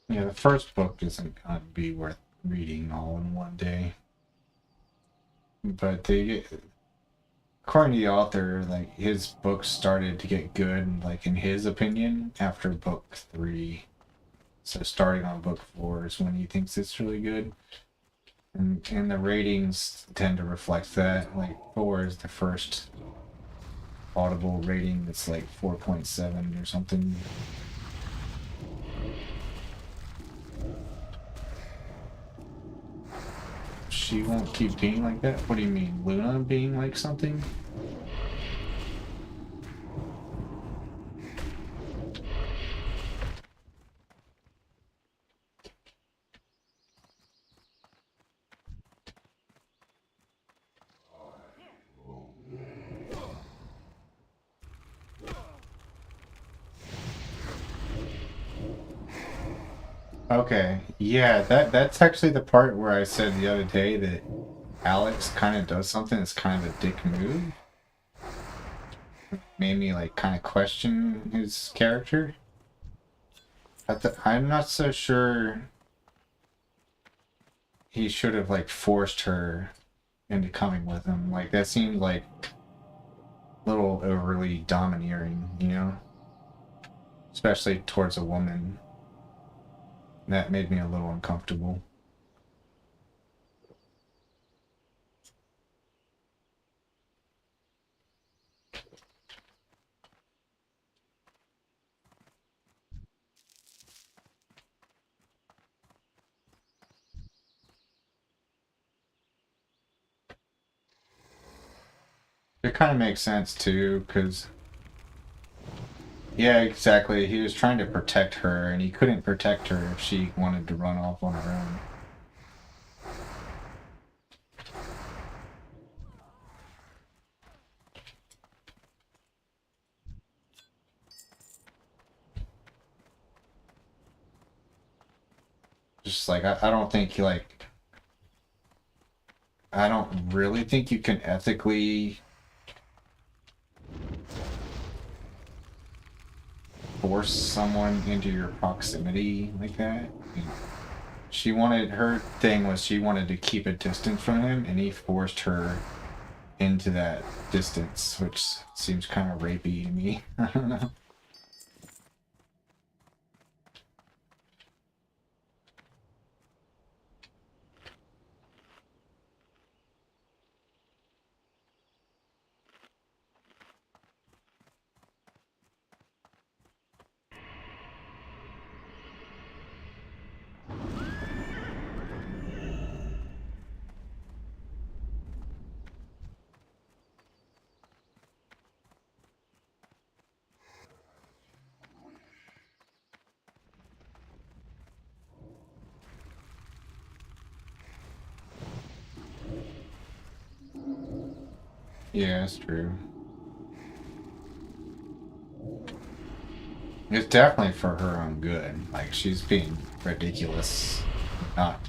Yeah, the first book isn't gonna be worth reading all in one day. But they get, according to the author, like his books started to get good, like in his opinion, after book 3. So starting on book 4 is when he thinks it's really good. And the ratings tend to reflect that. Like 4 is the first Audible rating that's like 4.7 or something. She won't keep being like that? What do you mean? Luna being like something? Okay, yeah, that's actually the part where I said the other day that Alex kind of does something that's kind of a dick move. Made me like kind of question his character. I'm not so sure he should have like forced her into coming with him. Like that seemed like a little overly domineering, you know? Especially towards a woman. That made me a little uncomfortable. It kind of makes sense too, because yeah, exactly. He was trying to protect her, and he couldn't protect her if she wanted to run off on her own. Just like I don't think he like I don't really think you can ethically force someone into your proximity like that. I mean, she wanted her thing was she wanted to keep a distance from him, and he forced her into that distance, which seems kind of rapey to me. I don't know. Yeah, that's true. It's definitely for her own good. Like she's being ridiculous, not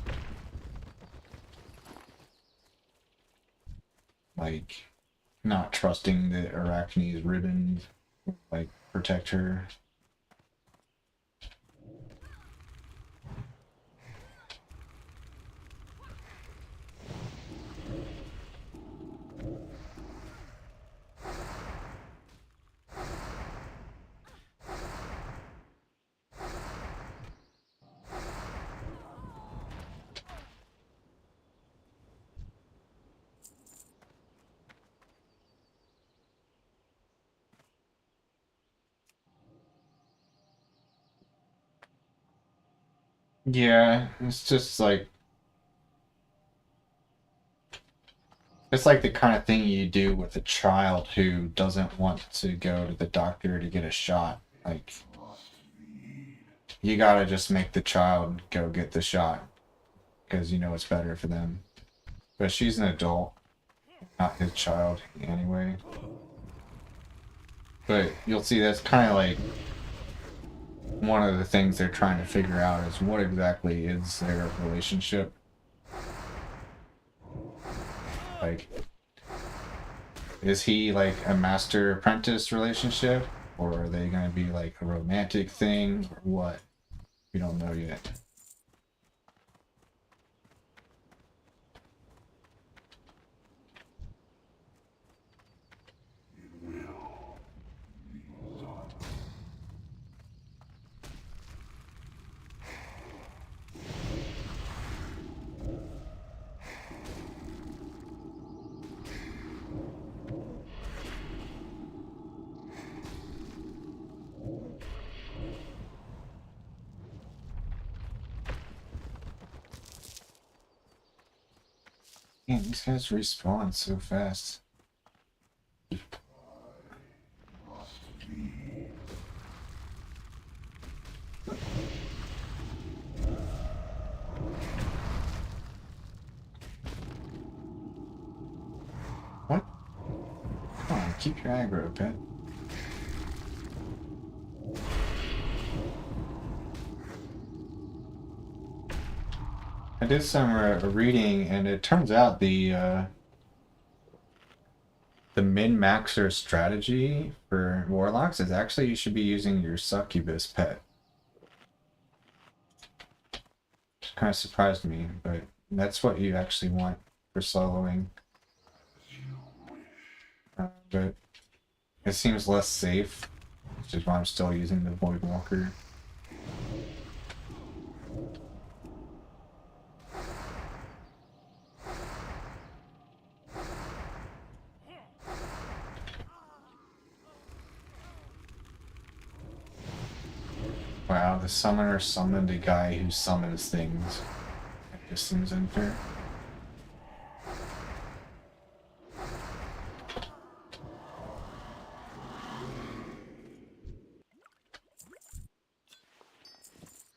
like not trusting the Arachne's ribbon like protect her. Yeah, it's just like it's like the kind of thing you do with a child who doesn't want to go to the doctor to get a shot. Like you gotta just make the child go get the shot because you know it's better for them. But she's an adult, not his child anyway. But you'll see that's kind of like one of the things they're trying to figure out is what exactly is their relationship. Like, is he like a master apprentice relationship? Or are they going to be like a romantic thing? Or what? We don't know yet. Man, these guys respawn so fast. What? Come on, keep your aggro, pet. I did some reading, and it turns out the min-maxer strategy for warlocks is actually you should be using your succubus pet. Which kind of surprised me, but that's what you actually want for soloing. But it seems less safe, which is why I'm still using the Voidwalker. Wow, the summoner summoned a guy who summons things. That just seems unfair.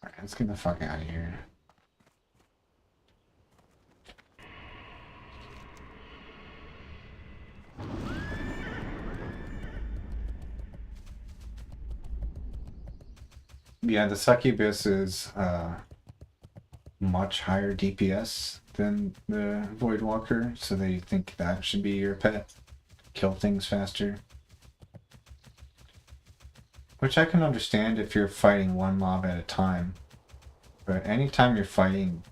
Alright, let's get the fuck out of here. Yeah, the succubus is much higher DPS than the Voidwalker, so they think that should be your pet. Kill things faster. Which I can understand if you're fighting one mob at a time. But anytime you're fighting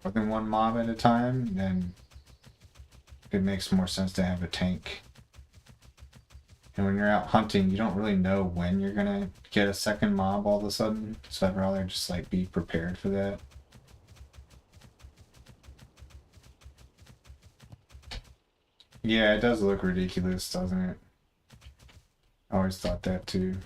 more than one mob at a time, then it makes more sense to have a tank. And when you're out hunting, you don't really know when you're gonna get a second mob all of a sudden, so I'd rather just like be prepared for that. Yeah, it does look ridiculous, doesn't it? I always thought that too.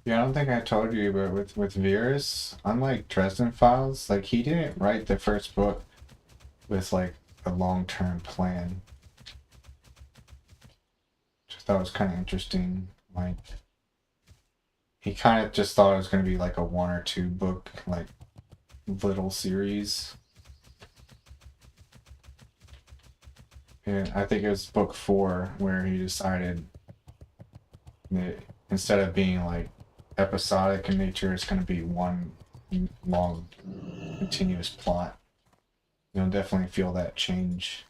Yeah, I don't think I told you, but with Virus, unlike Dresden Files, like he didn't write the first book with like a long-term plan. Which I thought was kind of interesting. Like he kind of just thought it was going to be like a 1 or 2 book, like, little series. And I think it was book 4 where he decided that instead of being like episodic in nature, it's going to be one long, continuous plot. You'll definitely feel that change.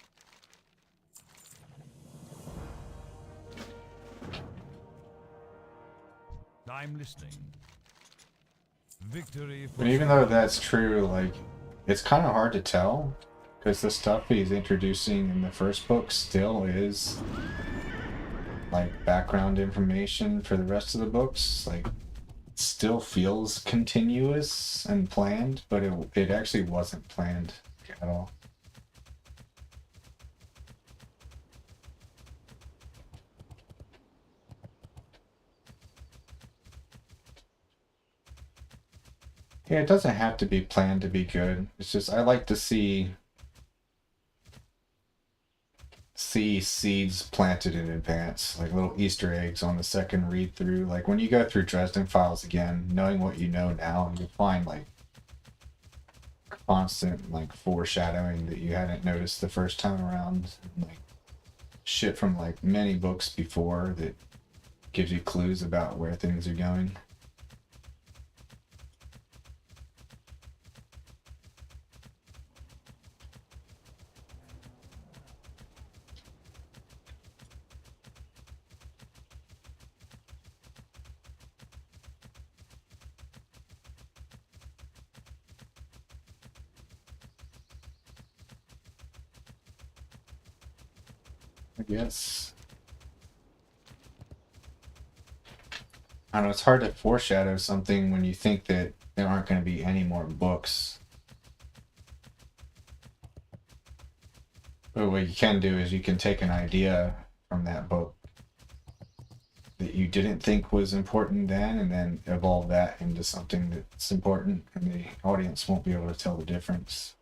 I'm listening. Victory for But even though that's true, like, it's kind of hard to tell because the stuff he's introducing in the first book still is like background information for the rest of the books. Like, it still feels continuous and planned, but it actually wasn't planned at all. Yeah, it doesn't have to be planned to be good. It's just I like to see seeds planted in advance, like little Easter eggs on the second read through. Like when you go through Dresden Files again, knowing what you know now, you find like constant like foreshadowing that you hadn't noticed the first time around, and, like shit from like many books before that gives you clues about where things are going. I guess. I don't know, it's hard to foreshadow something when you think that there aren't going to be any more books. But what you can do is you can take an idea from that book that you didn't think was important then and then evolve that into something that's important, and the audience won't be able to tell the difference.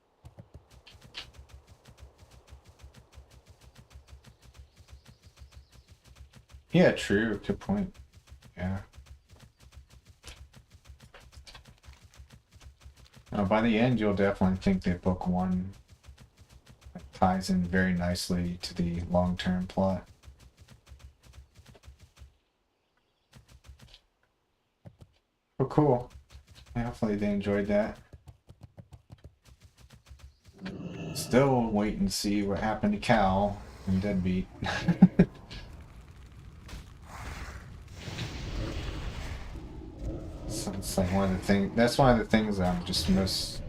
Yeah, true. Good point. Yeah. By the end, you'll definitely think that book 1 ties in very nicely to the long-term plot. Oh, cool. Yeah, hopefully they enjoyed that. Still waiting to see what happened to Cal in Deadbeat. So it's like one of the things. That's one of the things that I'm just most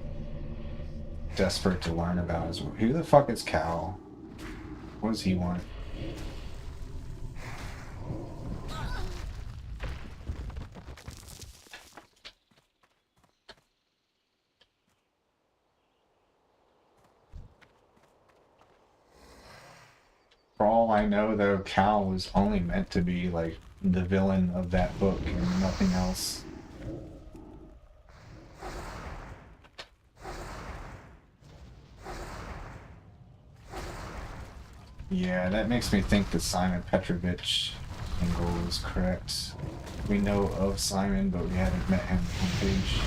desperate to learn about is who the fuck is Cal? What does he want? For all I know, though, Cal was only meant to be like the villain of that book and nothing else. Yeah, that makes me think the Simon Petrovich angle was correct. We know of Simon, but we haven't met him on page.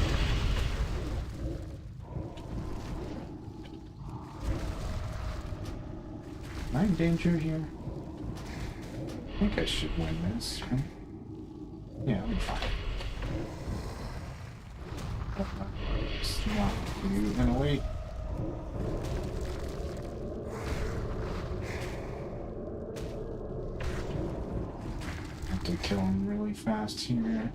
Am I in danger here? I think I should win this, right? Yeah, I'll be fine. Just not you gonna wait. Have to kill him really fast here.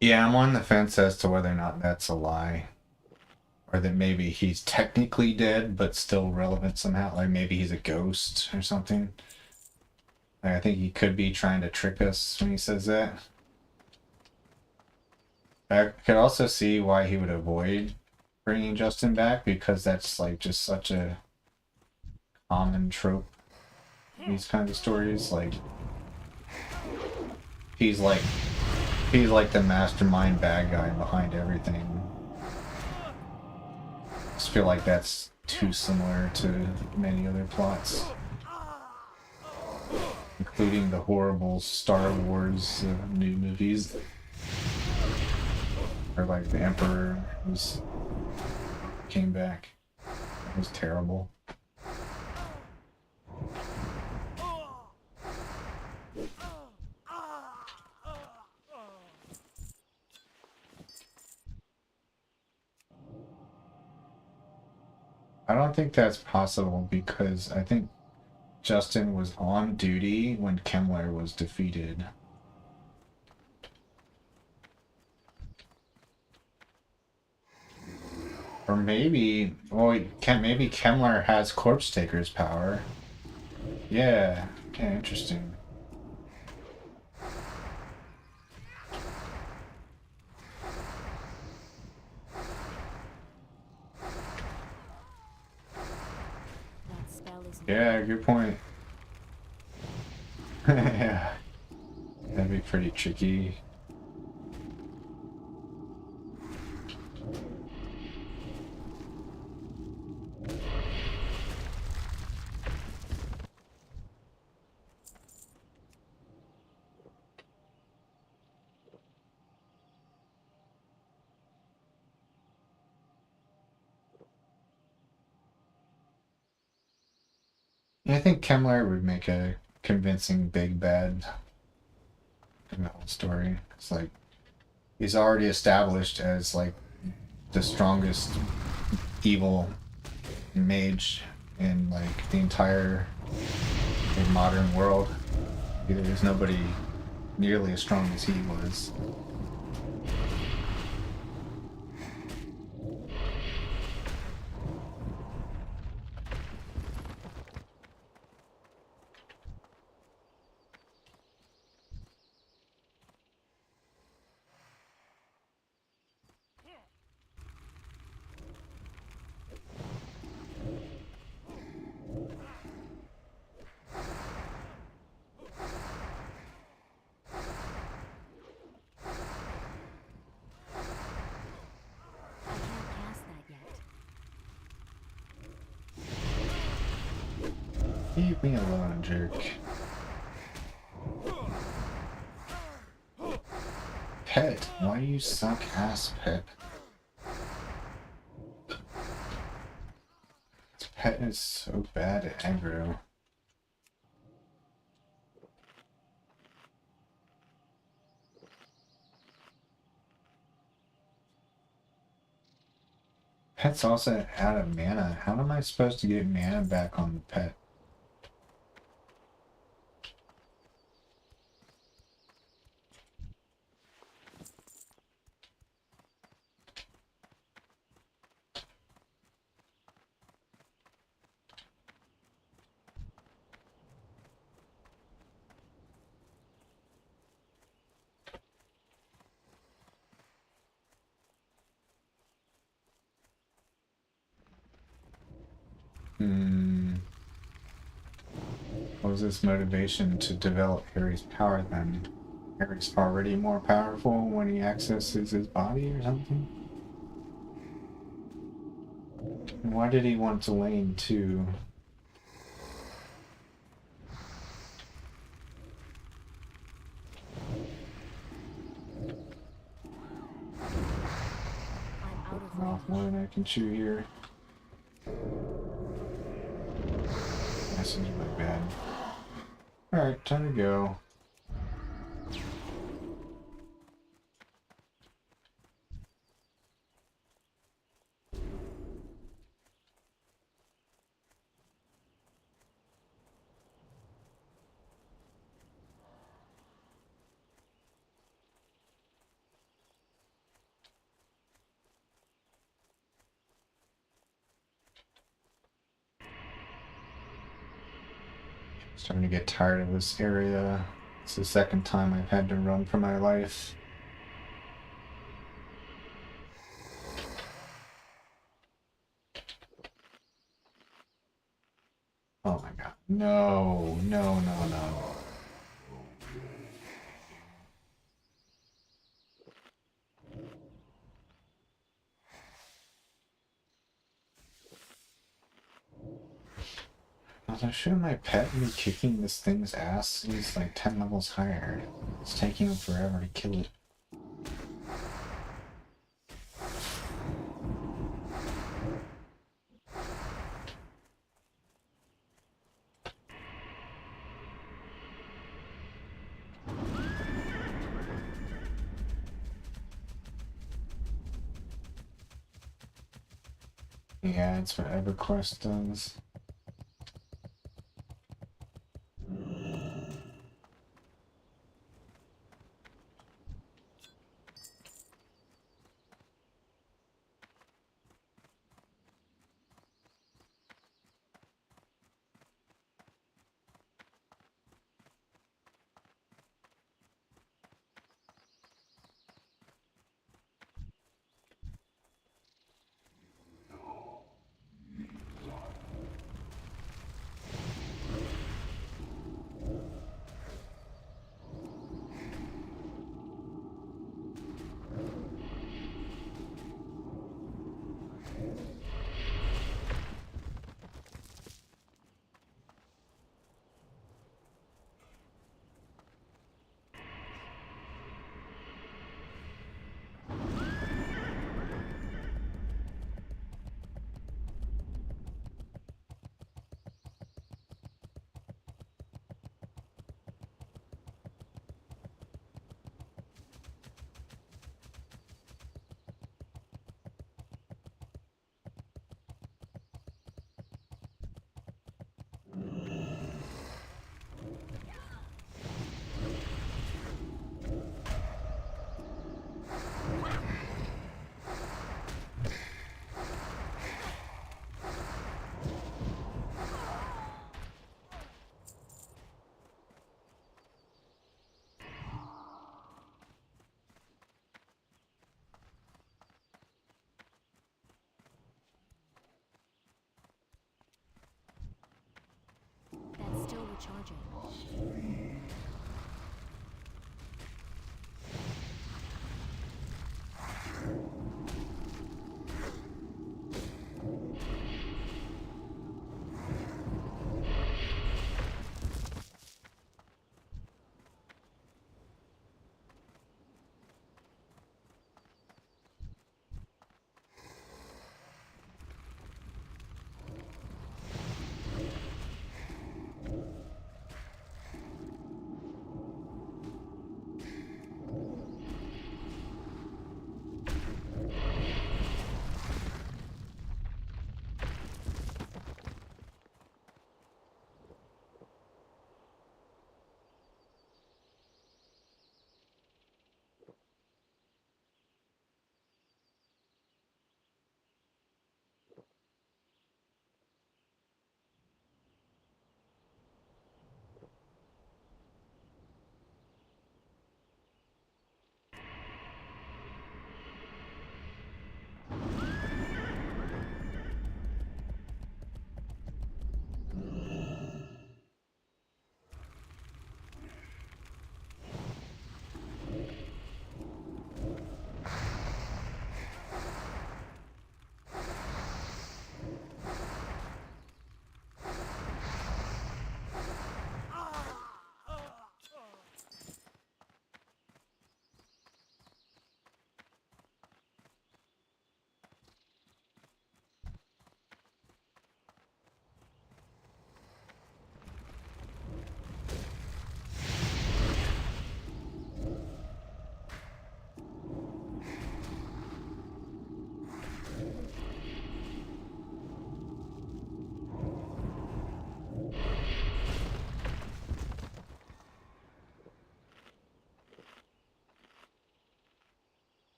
Yeah, I'm on the fence as to whether or not that's a lie. Or that maybe he's technically dead, but still relevant somehow. Like maybe he's a ghost or something. Like, I think he could be trying to trick us when he says that. I could also see why he would avoid bringing Justin back, because that's like just such a common trope in these kinds of stories. Like he's like he's like the mastermind bad guy behind everything. I just feel like that's too similar to many other plots, including the horrible Star Wars new movies, or like the Emperor came back. It was terrible. I don't think that's possible because I think Justin was on duty when Kemmler was defeated. Or maybe, well, maybe Kemmler has Corpse Taker's power. Yeah, interesting. That spell is Yeah, good point. Yeah, that'd be pretty tricky. I think Kemmler would make a convincing big bad in the whole story. It's like he's already established as like the strongest evil mage in like the entire modern world. There's nobody nearly as strong as he was. I can't cast that yet. Leave me alone, jerk. Pet, why you suck ass, Pet? This Pet is so bad at aggro. Pet's also out of mana. How am I supposed to get mana back on the Pet? What was his motivation to develop Harry's power then? Harry's already more powerful when he accesses his body or something? And why did he want Delane too? I'm out of Off range. more than I can chew here. This is really bad. Alright, time to go. Starting to get tired of this area. It's the second time I've had to run for my life. Oh my god. No, no, no, no. As I shoot my pet and be kicking this thing's ass, he's like 10 levels higher. It's taking him forever to kill it. Yeah, it's what EverQuest does.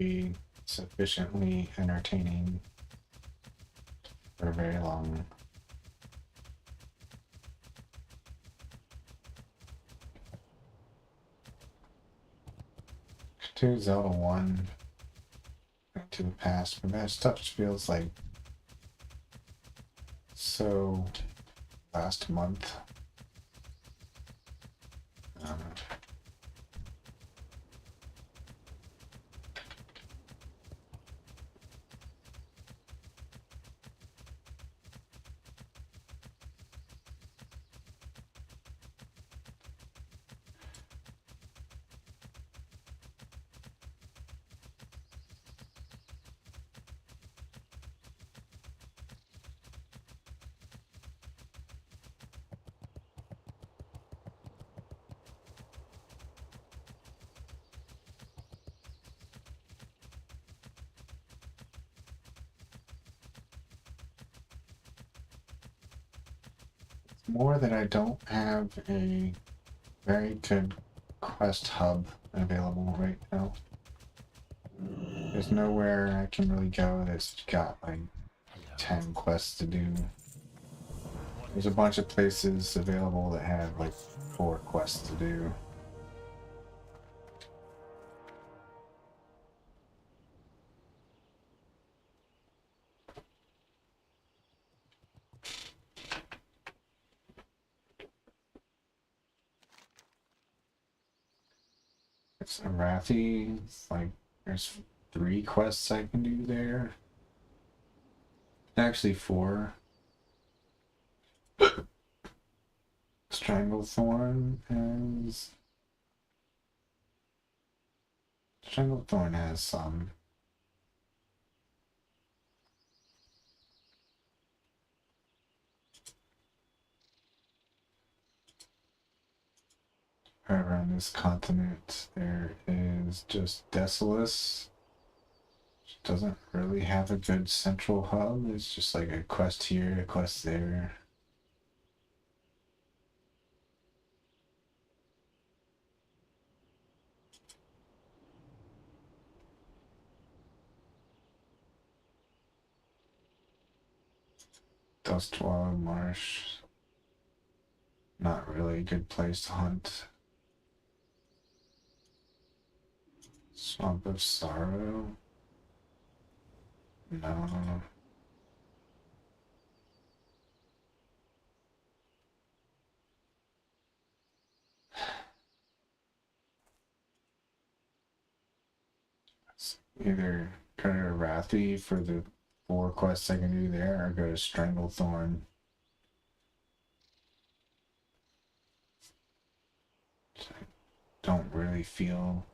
be sufficiently entertaining for very long. To Zelda 1 to the past, but that stuff just feels like so last month. Um, more that I don't have a very good quest hub available right now. There's nowhere I can really go that's got like 10 quests to do. There's a bunch of places available that have like 4 quests to do. It's Arathi, it's like there's 3 quests I can do there. Actually 4. Stranglethorn has some. However, on this continent there is just Desolus. Which doesn't really have a good central hub. It's just like a quest here, a quest there. Dustwallow Marsh. Not really a good place to hunt. Swamp of Sorrow? No. It's either go to Arathi for the 4 quests I can do there, or go to Stranglethorn. Which I don't really feel.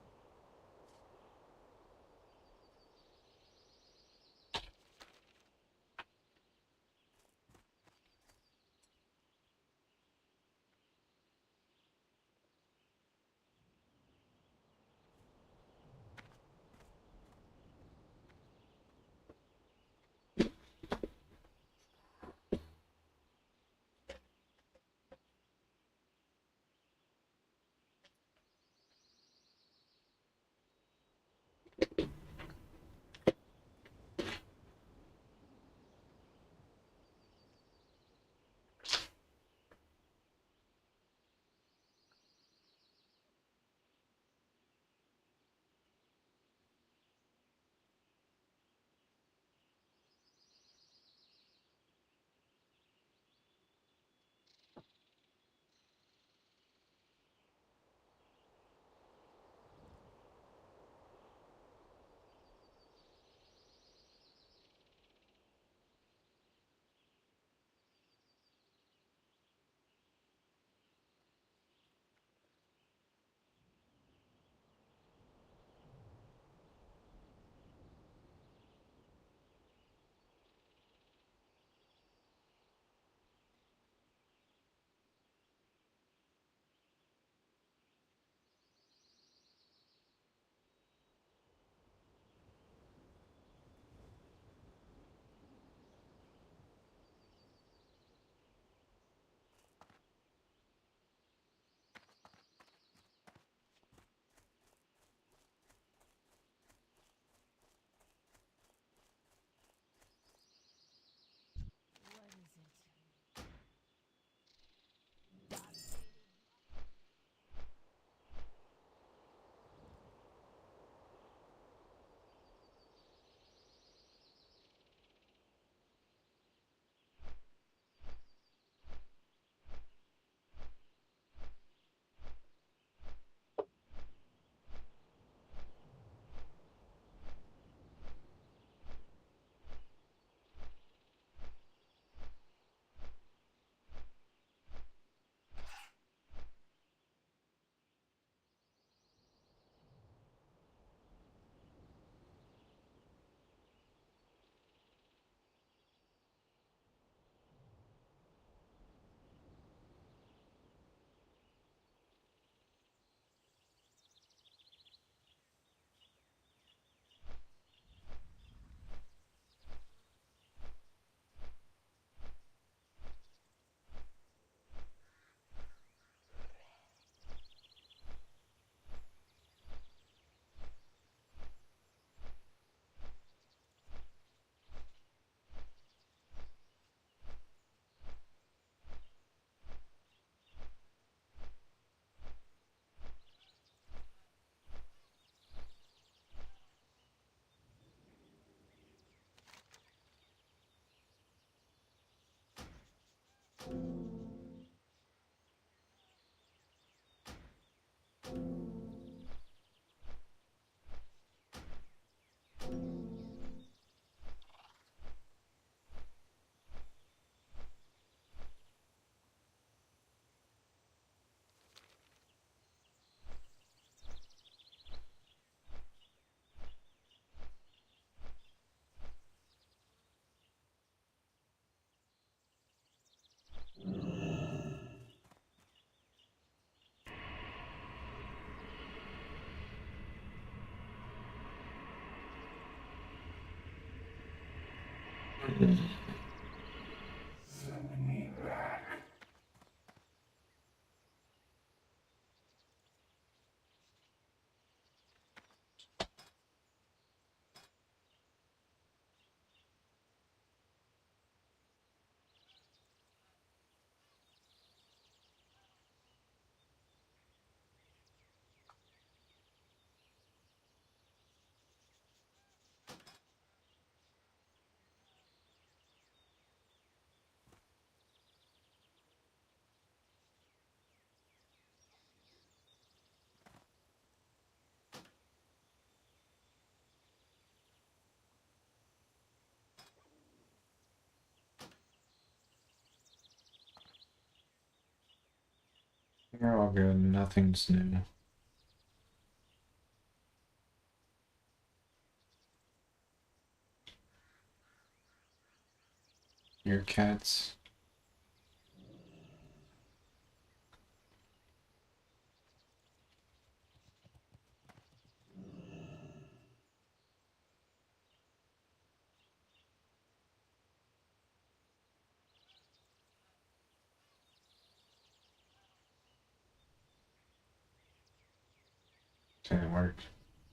Send me back. We're all good. Nothing's new. Your cats. Didn't work.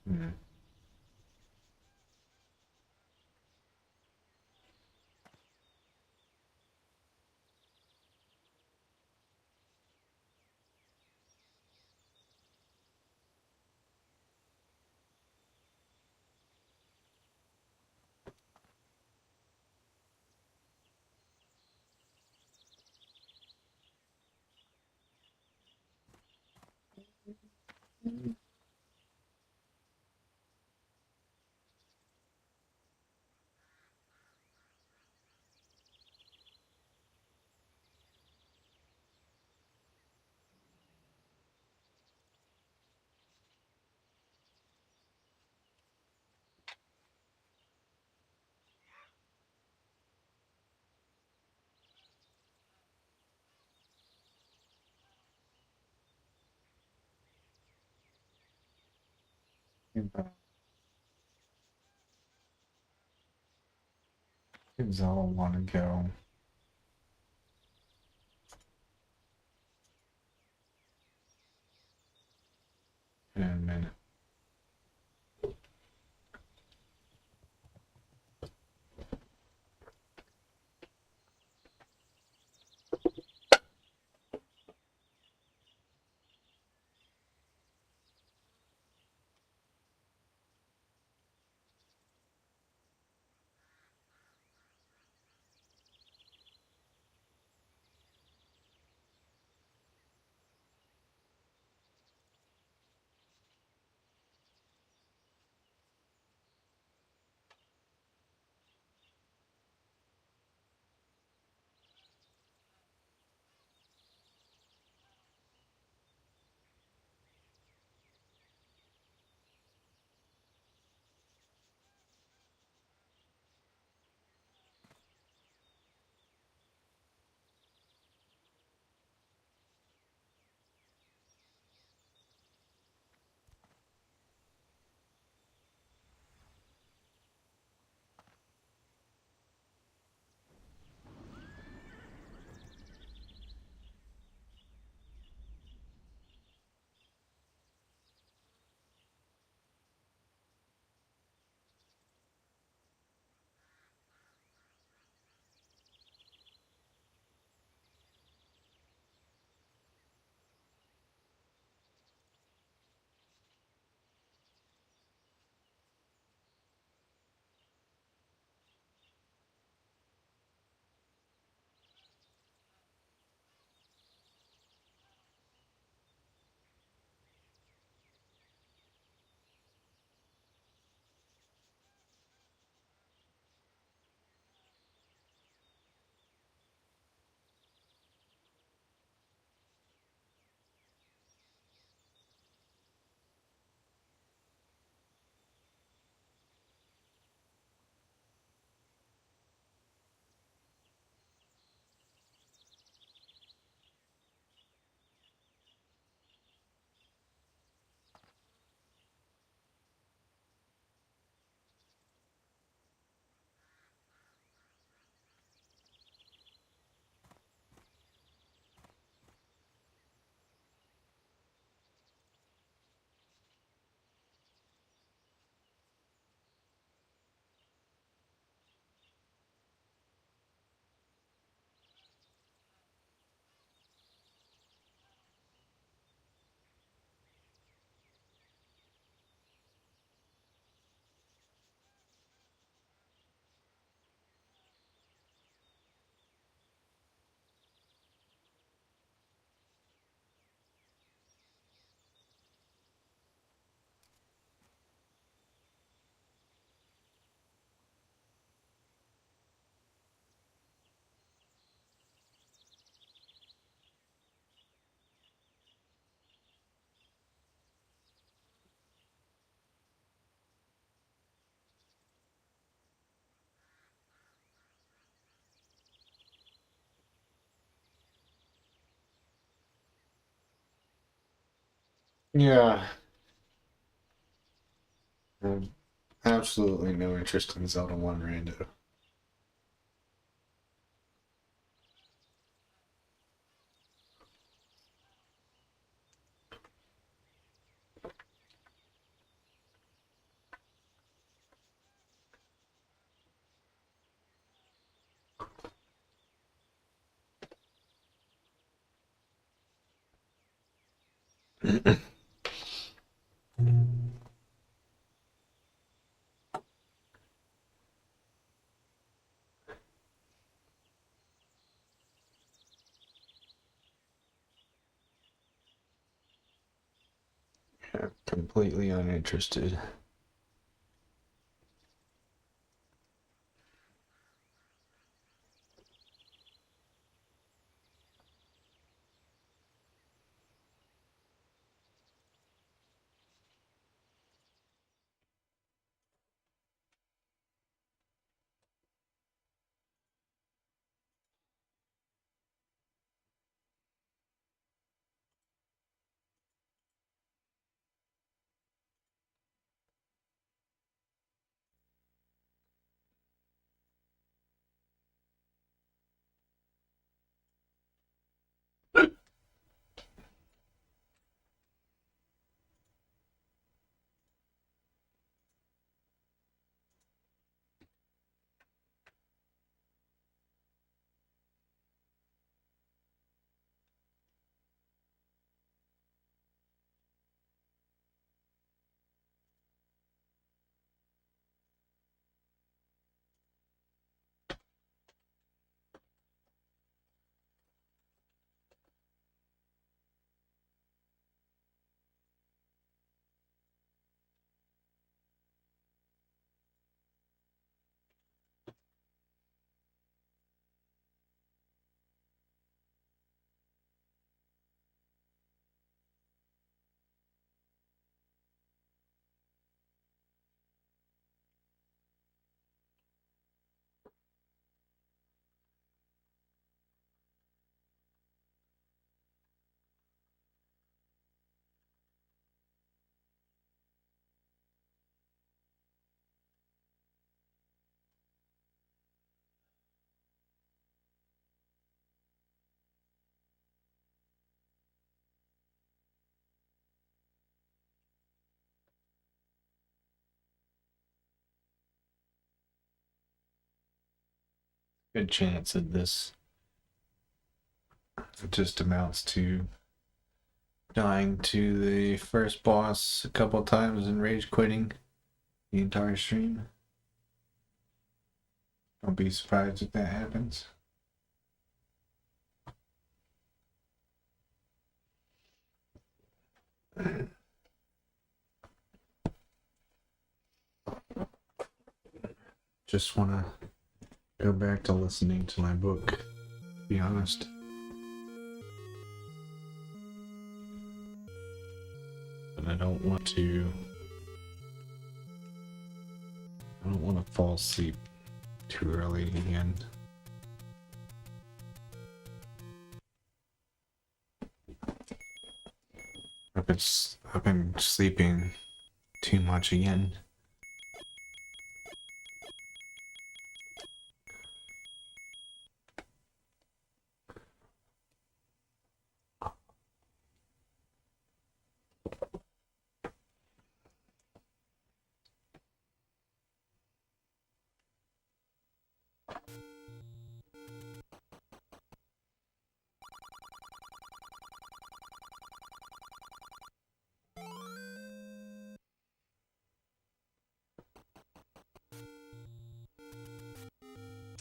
Hmm. Kids all want to go in a minute. Yeah. I have absolutely no interest in Zelda 1 Rando. Yeah, completely uninterested. Good chance that this just amounts to dying to the first boss a couple times and rage quitting the entire stream. Don't be surprised if that happens. Just want to go back to listening to my book, to be honest. But I don't want to fall asleep too early again. I've been sleeping too much again.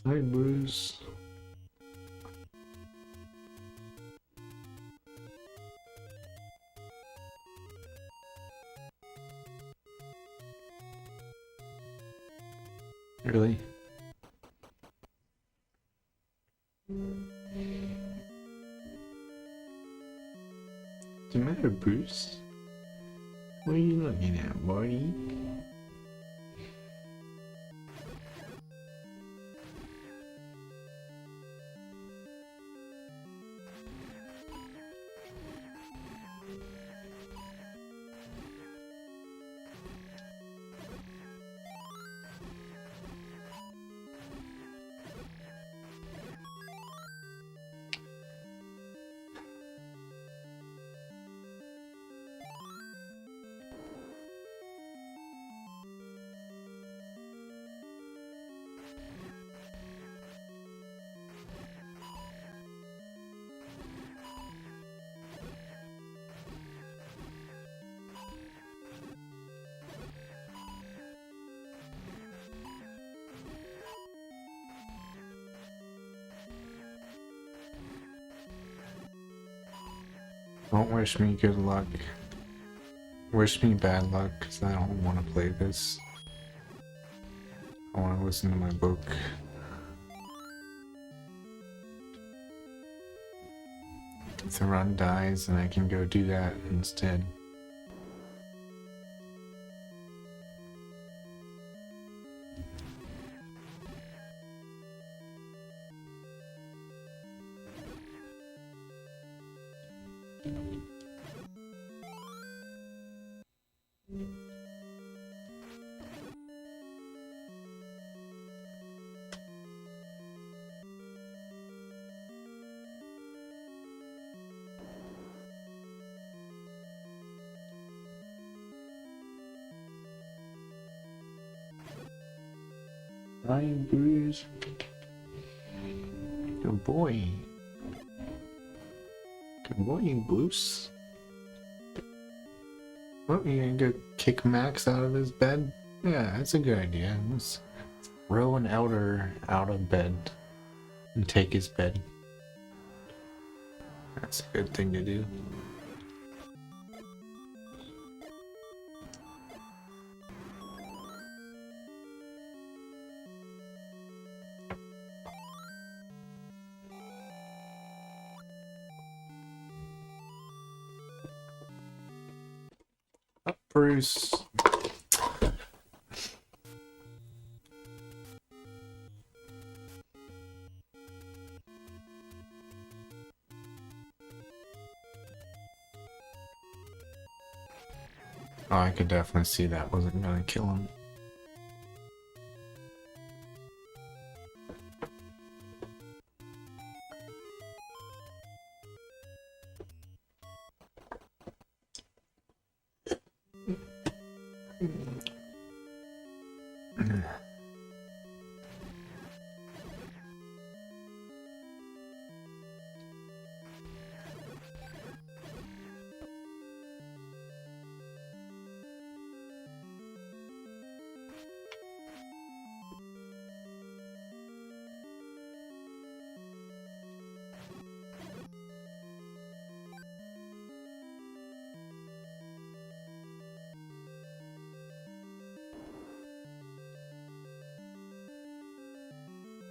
Hi, Bruce. Really? What's the matter, Bruce? What are you looking at, buddy? Don't wish me good luck. Wish me bad luck, because I don't want to play this. I want to listen to my book. If the run dies, then I can go do that instead. Ryan Bruce. Good boy. Good boy, Bruce. Oh, you gonna go kick Max out of his bed? Yeah, that's a good idea. Let's row an elder out of bed and take his bed. That's a good thing to do. Up, Bruce. Oh, I could definitely see that wasn't gonna kill him.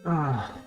Ah.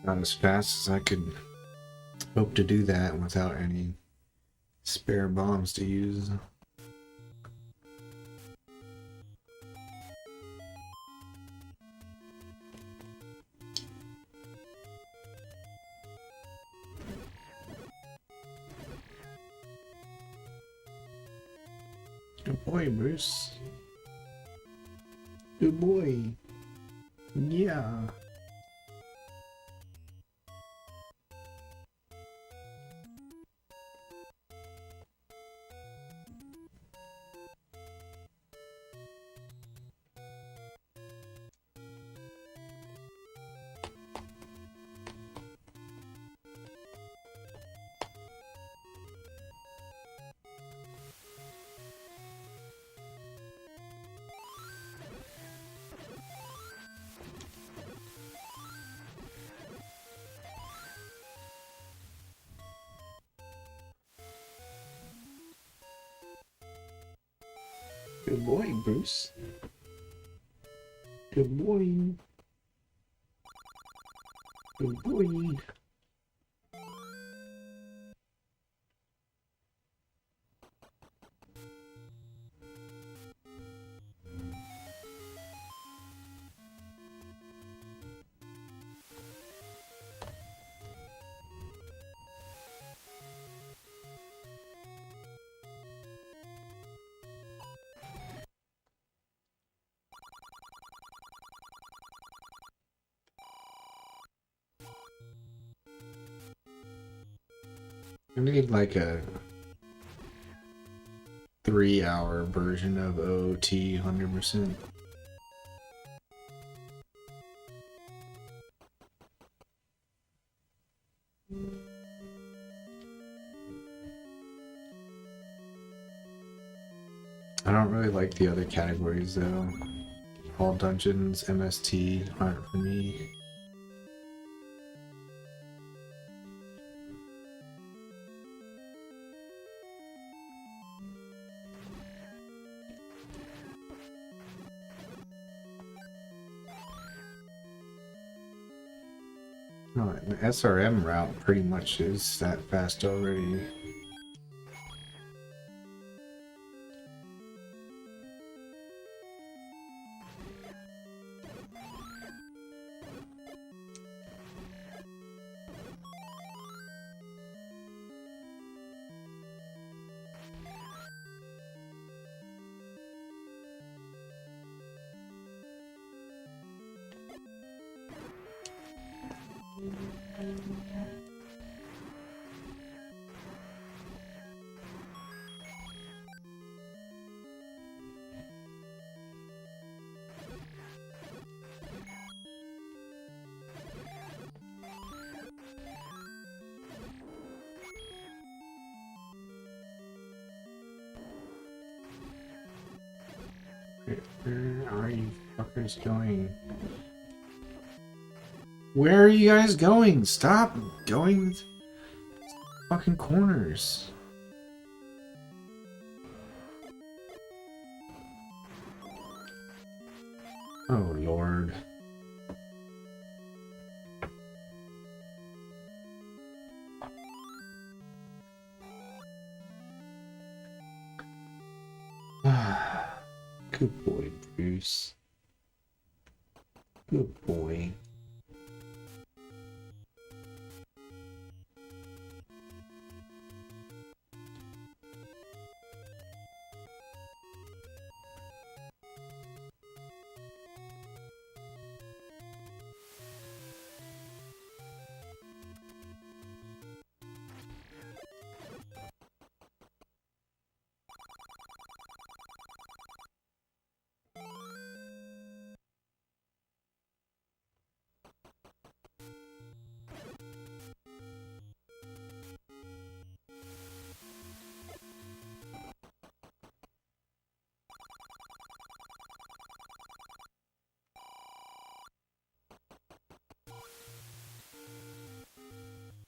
Not as fast as I could hope to do that without any spare bombs to use. Good boy, Bruce. Good boy. Yeah. Good boy, Bruce. Good boy. Good boy. I need like a 3-hour version of OOT 100%. I don't really like the other categories though. All dungeons, MST aren't for me. No, the SRM route pretty much is that fast already. Where are you fuckers going? Where are you guys going? Stop going fucking corners. Oh Lord. Good boy, Bruce. Good boy.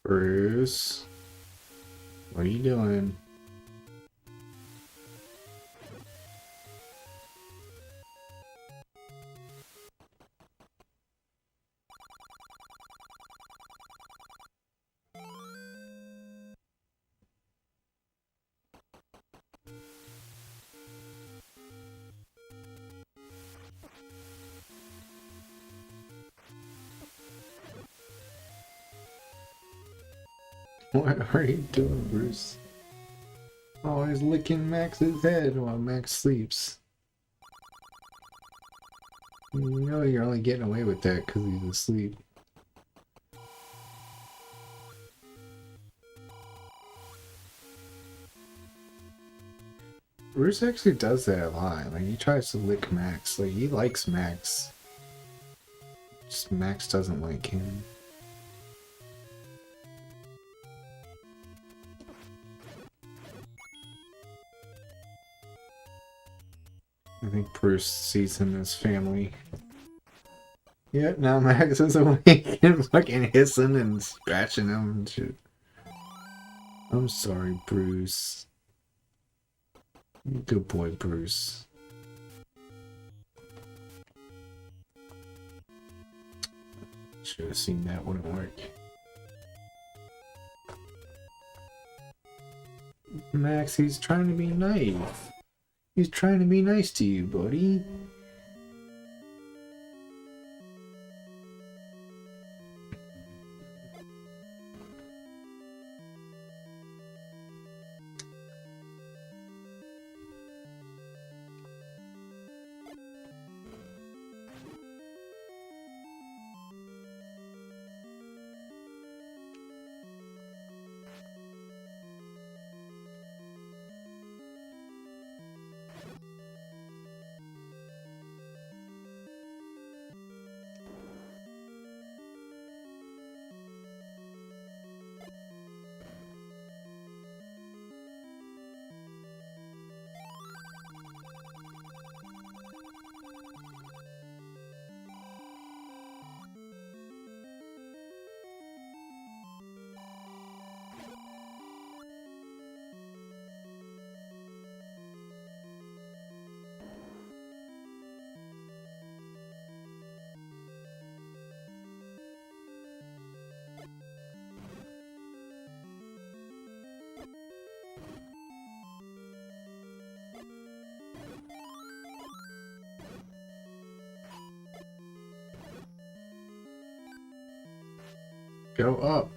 Bruce, what are you doing? What are you doing, Bruce? Oh, he's licking Max's head while Max sleeps. You know you're only getting away with that because he's asleep. Bruce actually does that a lot. Like, he tries to lick Max. Like, he likes Max. Just Max doesn't like him. I think Bruce sees him as family. Yep, now Max is awake and fucking hissing and scratching him and shit. I'm sorry, Bruce. Good boy, Bruce. Should have seen that wouldn't work. Max, he's trying to be nice. He's trying to be nice to you, buddy. Go up.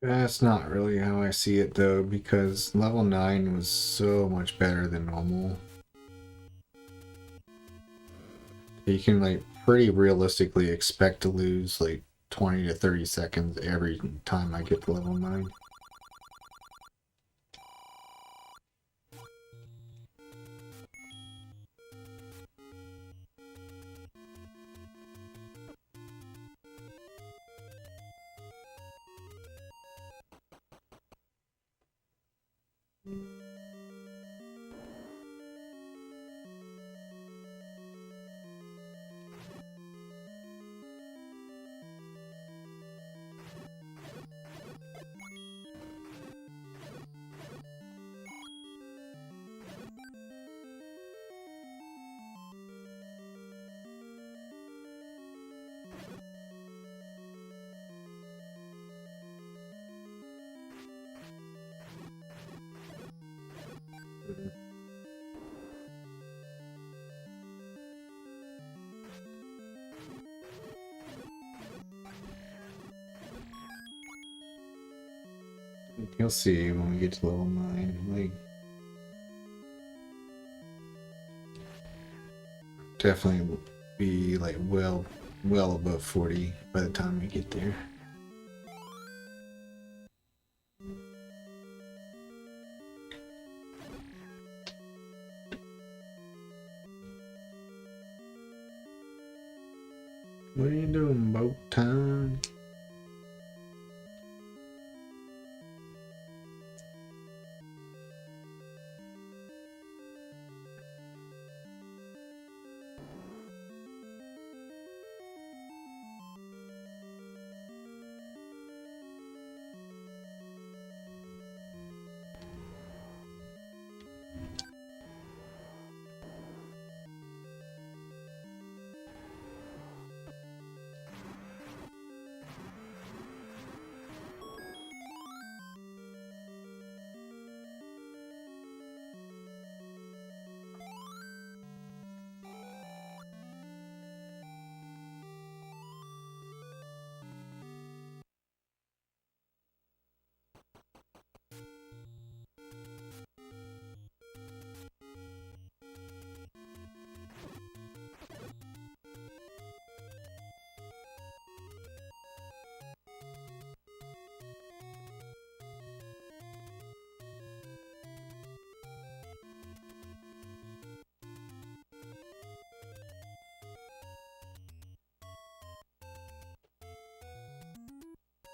That's not really how I see it though, because level 9 was so much better than normal. You can like pretty realistically expect to lose like 20 to 30 seconds every time I get to level 9. You'll see when we get to level 9. Like, definitely be like well above 40 by the time we get there. What are you doing, boat time?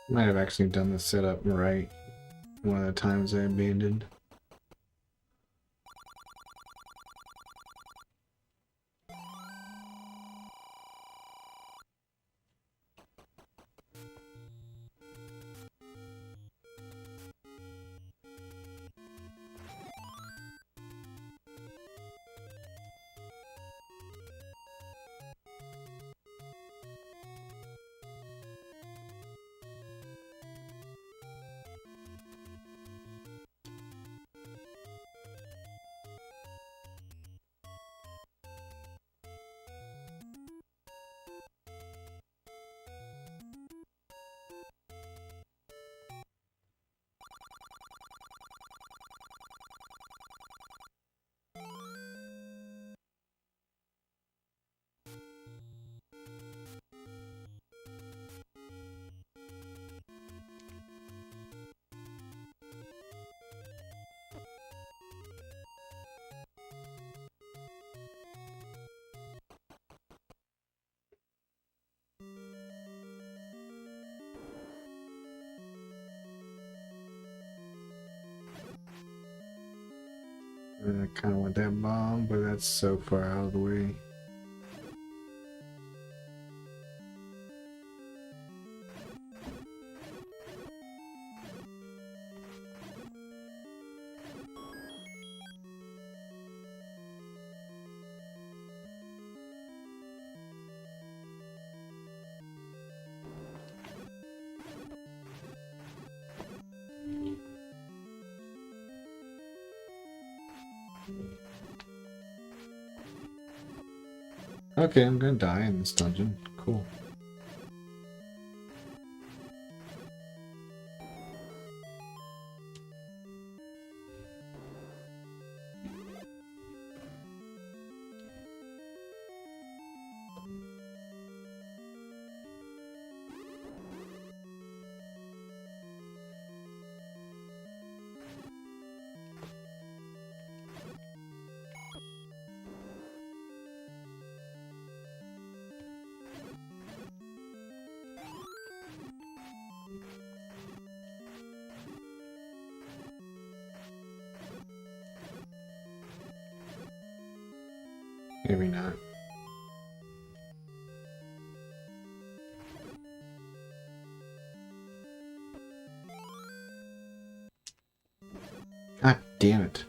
Might have actually done the setup right one of the times I abandoned. I kind of want that bomb, but that's so far out of the way. Okay, I'm gonna die in this dungeon. Cool. Maybe not. God damn it.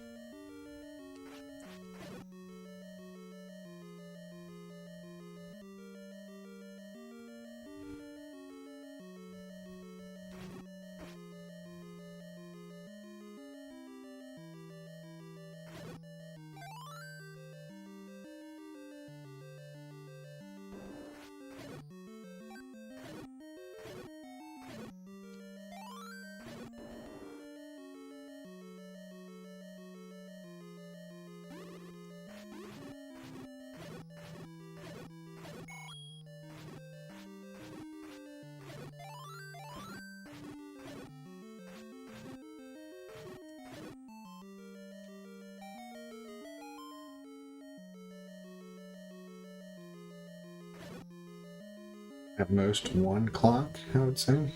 At most one clock, I would say.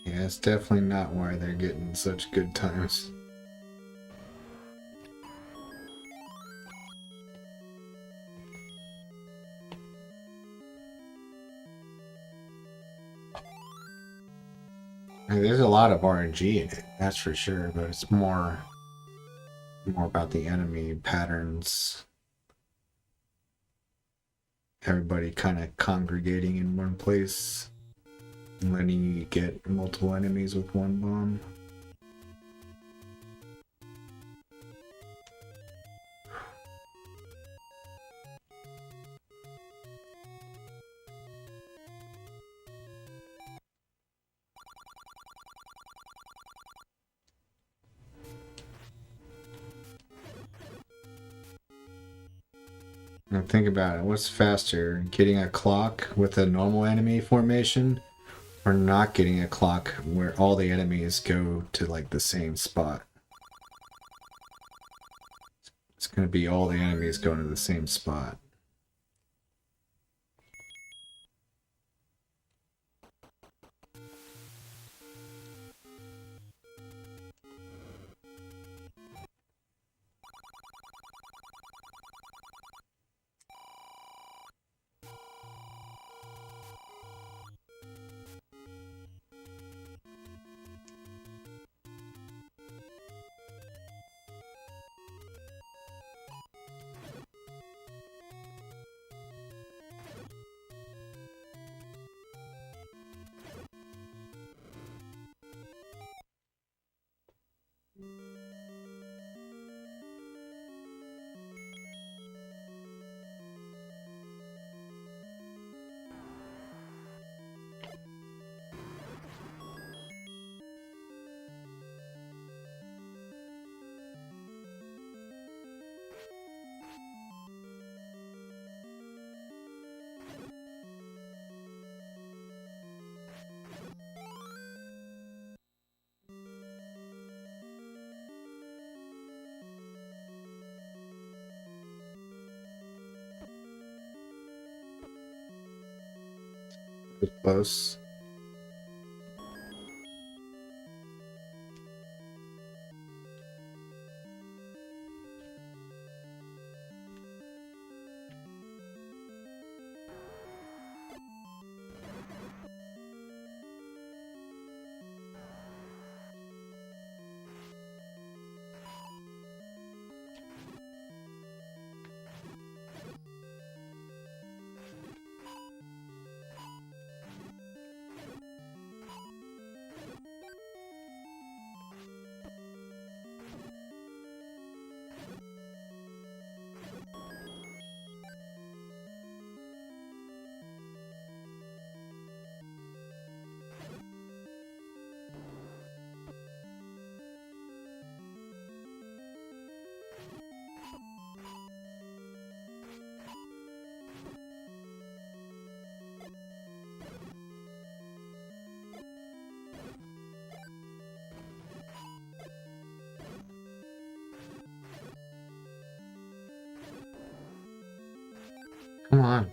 Yeah, it's definitely not why they're getting such good times. I mean, there's a lot of RNG in it, that's for sure, but it's more about the enemy patterns. Everybody kind of congregating in one place, and letting you get multiple enemies with one bomb. Now think about it, what's faster, getting a clock with a normal enemy formation, or not getting a clock where all the enemies go to like the same spot? It's gonna be all the enemies going to the same spot. Close. Come on.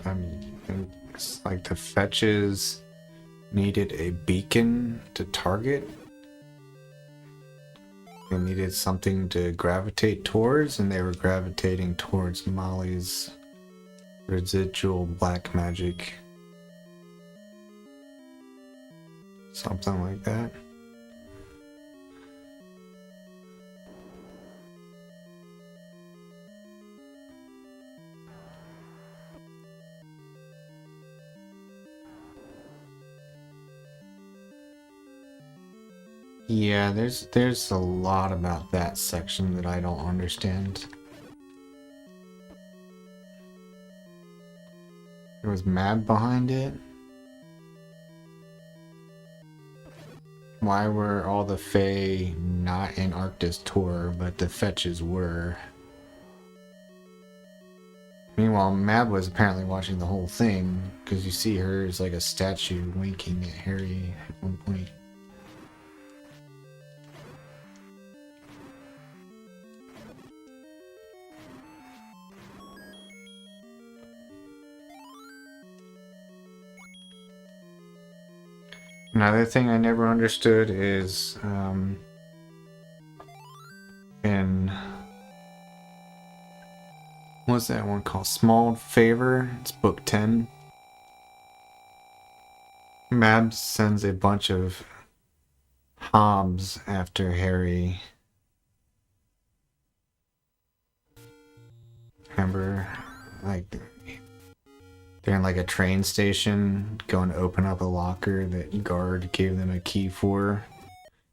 I mean, it's like the fetches needed a beacon to target. They needed something to gravitate towards, and they were gravitating towards Molly's residual black magic. Something like that. Yeah, there's a lot about that section that I don't understand. There was Mab behind it. Why were all the Fae not in Arctis tour, but the fetches were? Meanwhile, Mab was apparently watching the whole thing, because you see her as like a statue winking at Harry at one point. Another thing I never understood is in what's that one called? Small Favor. It's book 10. Mab sends a bunch of Hobbs after Harry. Remember, like they're in like a train station going to open up a locker that guard gave them a key for,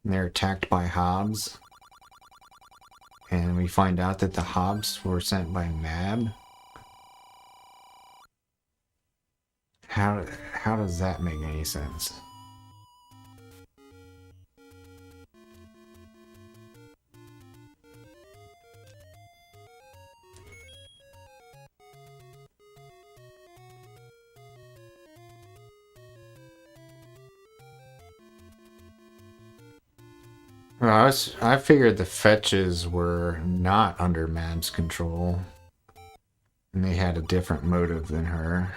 and they're attacked by Hobbs. And we find out that the Hobbs were sent by Mab. How does that make any sense? Well, I figured the fetches were not under Mab's control, and they had a different motive than her.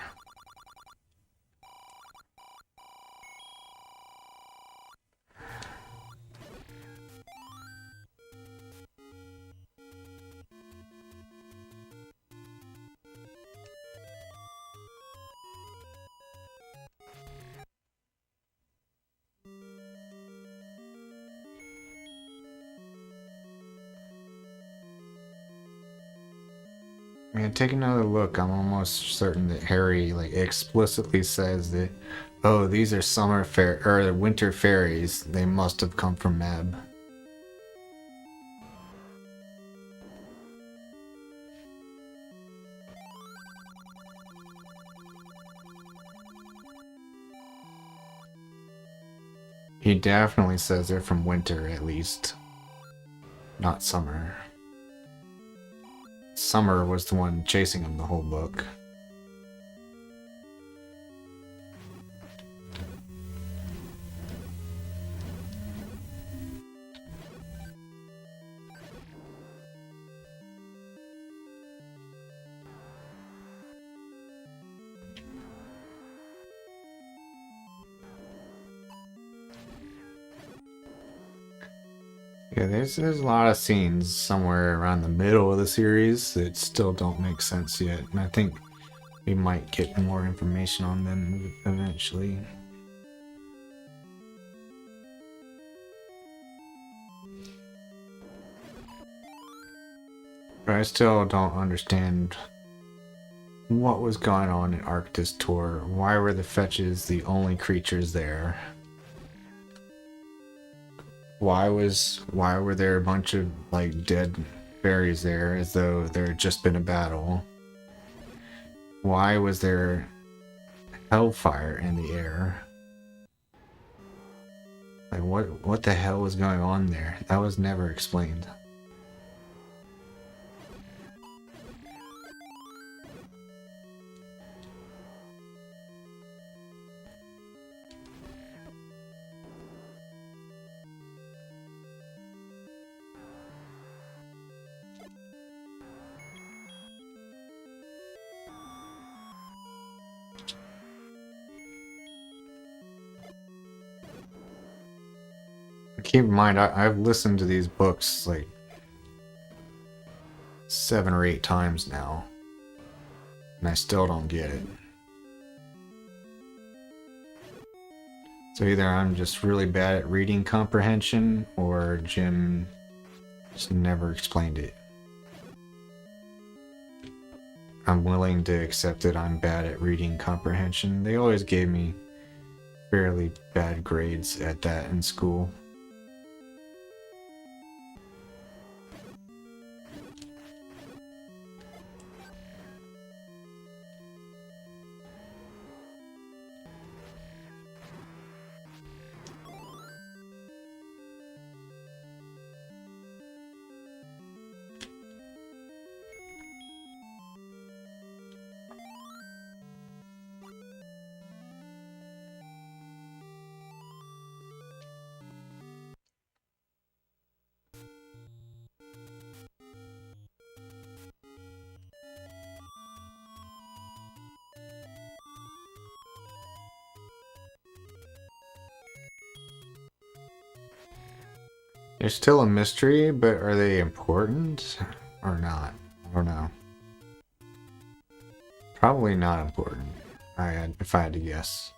Man, take another look. I'm almost certain that Harry like explicitly says that, oh, these are summer fair or winter fairies. They must have come from Mab. He definitely says they're from winter, at least. Not summer. Summer was the one chasing him the whole book. Yeah, there's a lot of scenes somewhere around the middle of the series that still don't make sense yet, and I think we might get more information on them eventually. But I still don't understand what was going on in Arctis Tour. Why were the fetches the only creatures there? Why were there a bunch of like dead fairies there as though there had just been a battle? Why was there hellfire in the air. Like what the hell was going on there? That was never explained. Keep in mind, I've listened to these books like 7 or 8 times now, and I still don't get it. So either I'm just really bad at reading comprehension, or Jim just never explained it. I'm willing to accept that I'm bad at reading comprehension. They always gave me fairly bad grades at that in school. They're still a mystery, but are they important or not? I don't know. Probably not important, if I had to guess.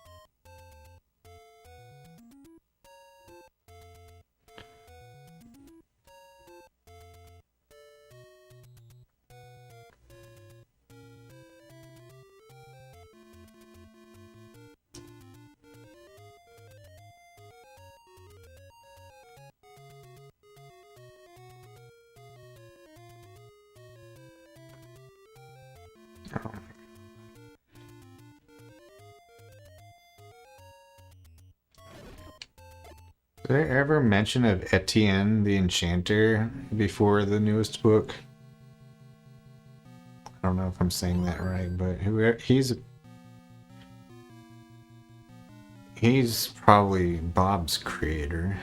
Is there ever mention of Etienne the Enchanter before the newest book? I don't know if I'm saying that right, but he's probably Bob's creator.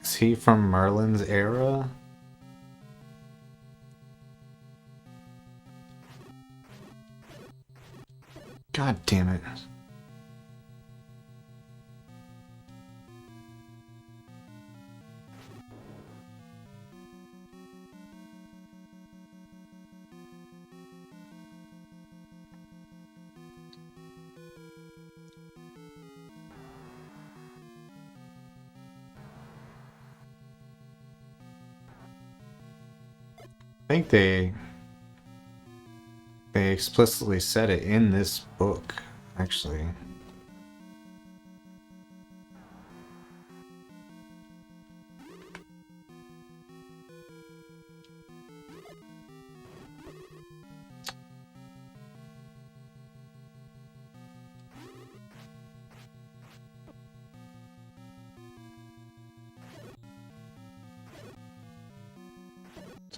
Is he from Merlin's era? God damn it. I think they explicitly said it in this book, actually.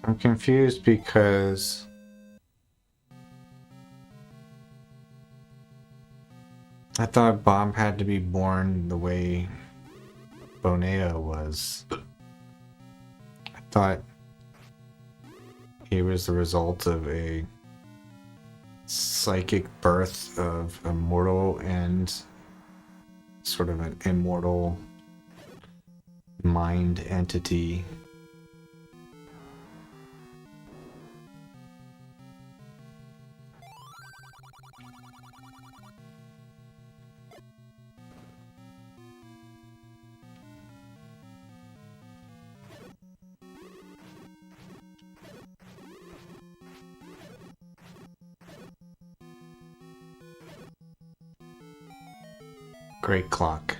I'm confused because I thought Bob had to be born the way Bonea was. I thought he was the result of a psychic birth of a mortal and sort of an immortal mind entity. Great clock.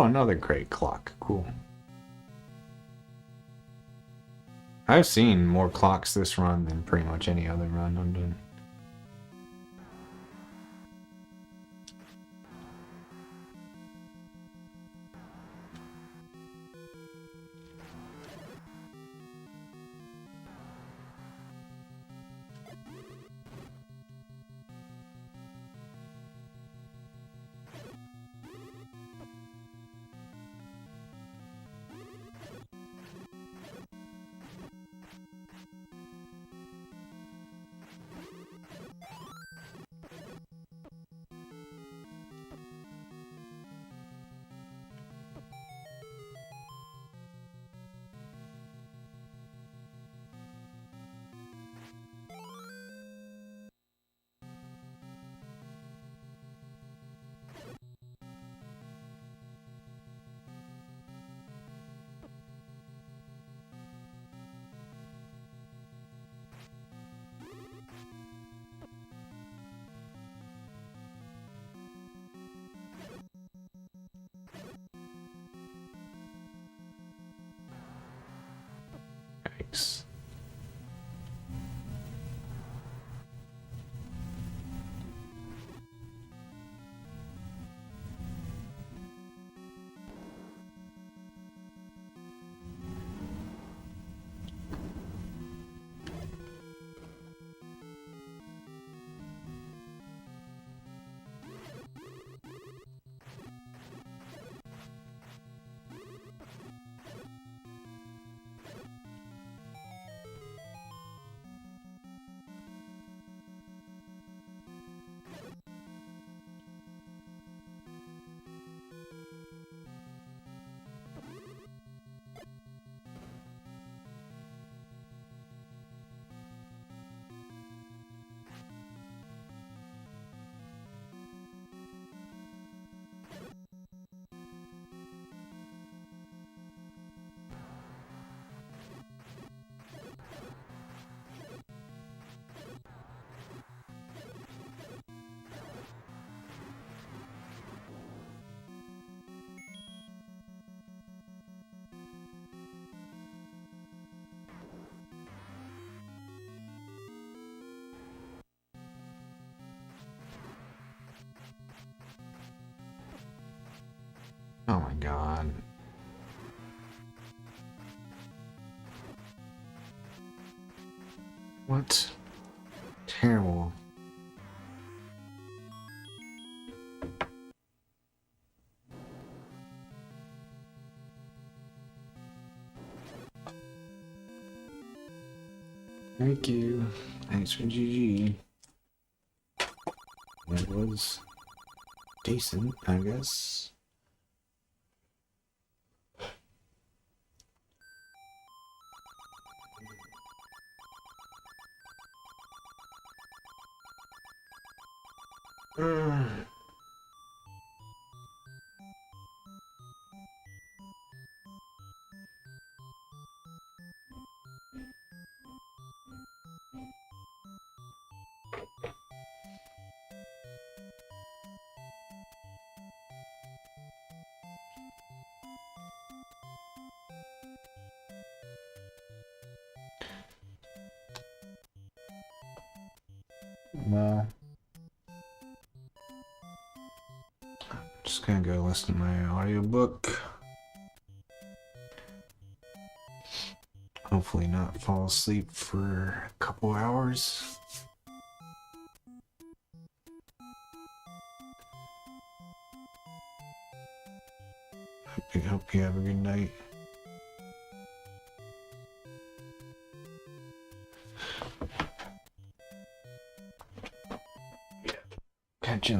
another great clock. Cool. I've seen more clocks this run than pretty much any other run I'm doing. Yikes. Oh my god. What? Terrible. Thank you. Thanks for GG. That was decent, I guess. Well, just gonna go listen to my audiobook. Hopefully not fall asleep for a couple hours. Hope you have a good night. Catch you